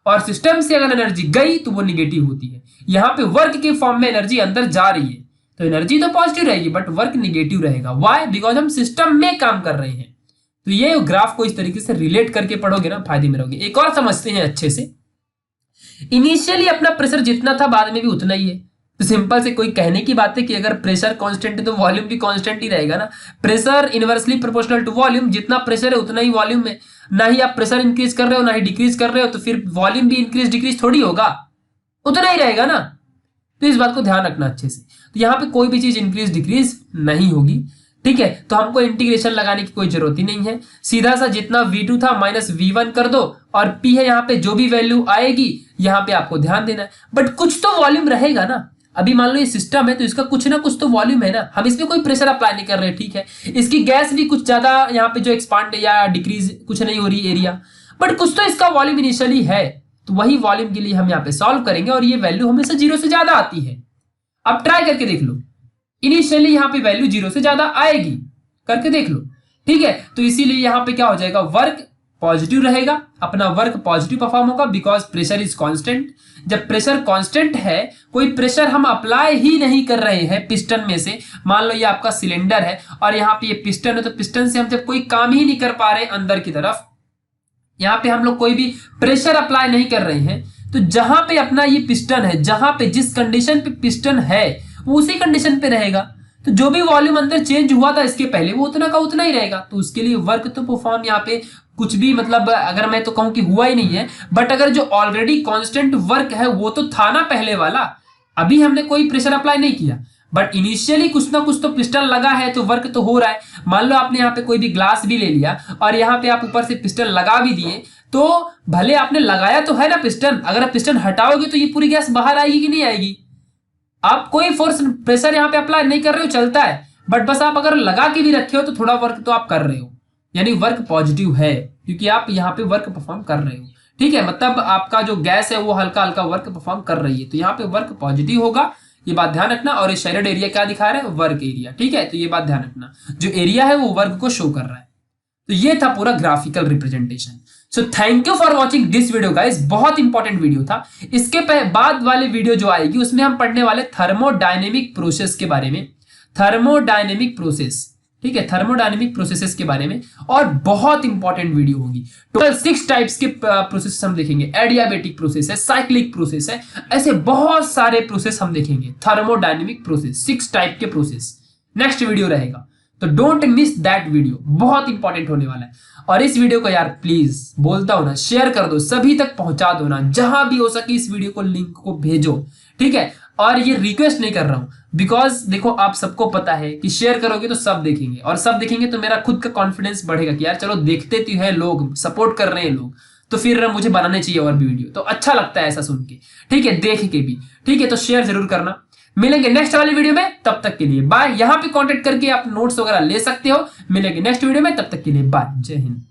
और सिस्टम से अगर एनर्जी गई तो वो निगेटिव होती है। यहाँ पे वर्क के फॉर्म में एनर्जी अंदर जा रही है, तो एनर्जी तो पॉजिटिव रहेगी, बट वर्क निगेटिव रहेगा। व्हाई? बिकॉज हम सिस्टम में काम कर रहे हैं। तो ये ग्राफ को इस तरीके से रिलेट करके पढ़ोगे ना, फायदे में रहोगे। एक और समझते हैं अच्छे से। इनिशियली अपना प्रेशर जितना था, बाद में भी उतना ही है, तो सिंपल से कोई कहने की बात है कि अगर प्रेशर कांस्टेंट है तो वॉल्यूम भी कांस्टेंट ही रहेगा ना। Pressure inversely proportional to volume, जितना प्रेशर है उतना ही वॉल्यूम है। ना ही आप प्रेशर इंक्रीज कर रहे हो ना ही डिक्रीज कर रहे हो, तो फिर वॉल्यूम भी इंक्रीज डिक्रीज थोड़ी होगा, उतना ही रहेगा ना। तो इस बात को ध्यान रखना अच्छे से। तो यहाँ पे कोई भी चीज इंक्रीज डिक्रीज नहीं होगी, ठीक है। तो हमको इंटीग्रेशन लगाने की कोई जरूरत ही नहीं है, सीधा सा जितना V2 था माइनस V1 कर दो, और P है यहाँ पे जो भी वैल्यू आएगी यहाँ पे आपको ध्यान देना है। बट कुछ तो वॉल्यूम रहेगा ना। अभी मान लो ये सिस्टम है तो इसका कुछ ना कुछ तो वॉल्यूम है ना, हम इसमें कोई प्रेशर अप्लाई नहीं कर रहे, ठीक है। इसकी गैस भी कुछ ज्यादा यहाँ पे जो एक्सपांड या डिक्रीज कुछ नहीं हो रही एरिया, बट कुछ तो इसका वॉल्यूम इनिशियली है। तो वही वॉल्यूम के लिए हम यहाँ पे सॉल्व करेंगे और ये वैल्यू हमेशा 0 से ज्यादा आती है। अब ट्राई करके देख लो, इनिशियली यहाँ पे वैल्यू 0 से ज्यादा आएगी, करके देख लो, ठीक है। तो इसीलिए यहाँ पे क्या हो जाएगा, वर्क पॉजिटिव रहेगा, अपना वर्क पॉजिटिव परफॉर्म होगा, बिकॉज प्रेशर इज कांस्टेंट। जब प्रेशर कांस्टेंट है, कोई प्रेशर हम अप्लाई ही नहीं कर रहे हैं पिस्टन में से, मान लो ये आपका सिलेंडर है और यहाँ पे ये पिस्टन है, तो पिस्टन से हम जब कोई काम ही नहीं कर पा रहे अंदर की तरफ, यहाँ पे हम लोग कोई भी प्रेशर अप्लाई नहीं कर रहे हैं, तो जहां पे अपना ये पिस्टन है, जहां पे जिस कंडीशन पे पिस्टन है वो उसी कंडीशन पे रहेगा। तो जो भी वॉल्यूम अंदर चेंज हुआ था इसके पहले वो उतना का उतना ही रहेगा। तो उसके लिए वर्क तो परफॉर्म यहाँ पे कुछ भी मतलब अगर मैं तो कहूं कि हुआ ही नहीं है, बट अगर जो ऑलरेडी कांस्टेंट वर्क है वो तो था ना पहले वाला, अभी हमने कोई प्रेशर अप्लाई नहीं किया, बट इनिशियली कुछ ना कुछ तो पिस्टन लगा है तो वर्क तो हो रहा है। मान लो आपने यहाँ पे कोई भी ग्लास भी ले लिया और यहाँ पे आप ऊपर से पिस्टन लगा भी दिए, तो भले आपने लगाया तो है ना पिस्टन, अगर आप पिस्टन हटाओगे तो ये पूरी गैस बाहर आएगी कि नहीं आएगी। आप कोई फोर्स प्रेशर यहाँ पे अप्लाई नहीं कर रहे हो, चलता है, बट बस आप अगर लगा के भी रखे हो तो थोड़ा वर्क तो आप कर रहे हो, यानी वर्क पॉजिटिव है क्योंकि आप यहाँ पे वर्क परफॉर्म कर रहे हो, ठीक है। मतलब आपका जो गैस है वो हल्का हल्का वर्क परफॉर्म कर रही है, तो यहाँ पे वर्क पॉजिटिव होगा, ये बात ध्यान रखना। और ये शेडेड एरिया क्या दिखा रहा है, वर्क एरिया, ठीक है। तो ये बात ध्यान रखना, जो एरिया है वो वर्क को शो कर रहा है। तो ये था पूरा graphical representation. So thank you for watching this video guys, बहुत इंपॉर्टेंट वीडियो था। इसके बाद वाले वीडियो जो आएगी उसमें हम पढ़ने वाले थर्मोडायनेमिक प्रोसेस के बारे में, थर्मोडायनेमिक प्रोसेस, ठीक है, थर्मोडायनेमिक प्रोसेसेस के बारे में, और बहुत इंपॉर्टेंट वीडियो होगी। टोटल 6 टाइप्स के प्रोसेस हम देखेंगे, एडियाबेटिक प्रोसेस है, साइक्लिक प्रोसेस है, ऐसे बहुत सारे प्रोसेस हम देखेंगे। थर्मोडायनेमिक प्रोसेस 6 टाइप के प्रोसेस नेक्स्ट वीडियो रहेगा, तो डोंट मिस दैट वीडियो, बहुत इंपॉर्टेंट होने वाला है। और इस वीडियो को यार प्लीज बोलता हूं ना, शेयर कर दो, सभी तक पहुंचा दो ना, जहां भी हो सके इस वीडियो को लिंक को भेजो, ठीक है। और ये रिक्वेस्ट नहीं कर रहा हूं, बिकॉज देखो आप सबको पता है कि शेयर करोगे तो सब देखेंगे, और सब देखेंगे तो मेरा खुद का कॉन्फिडेंस बढ़ेगा कि यार चलो देखते तो है लोग, सपोर्ट कर रहे हैं लोग, तो फिर मुझे बनाने चाहिए और भी वीडियो, तो अच्छा लगता है ऐसा सुन के, ठीक है, देख के भी, ठीक है। तो शेयर जरूर करना। मिलेंगे नेक्स्ट वाली वीडियो में, तब तक के लिए बाय। यहां पे कांटेक्ट करके आप नोट्स वगैरह ले सकते हो। मिलेंगे नेक्स्ट वीडियो में, तब तक के लिए बाय, जय हिंद।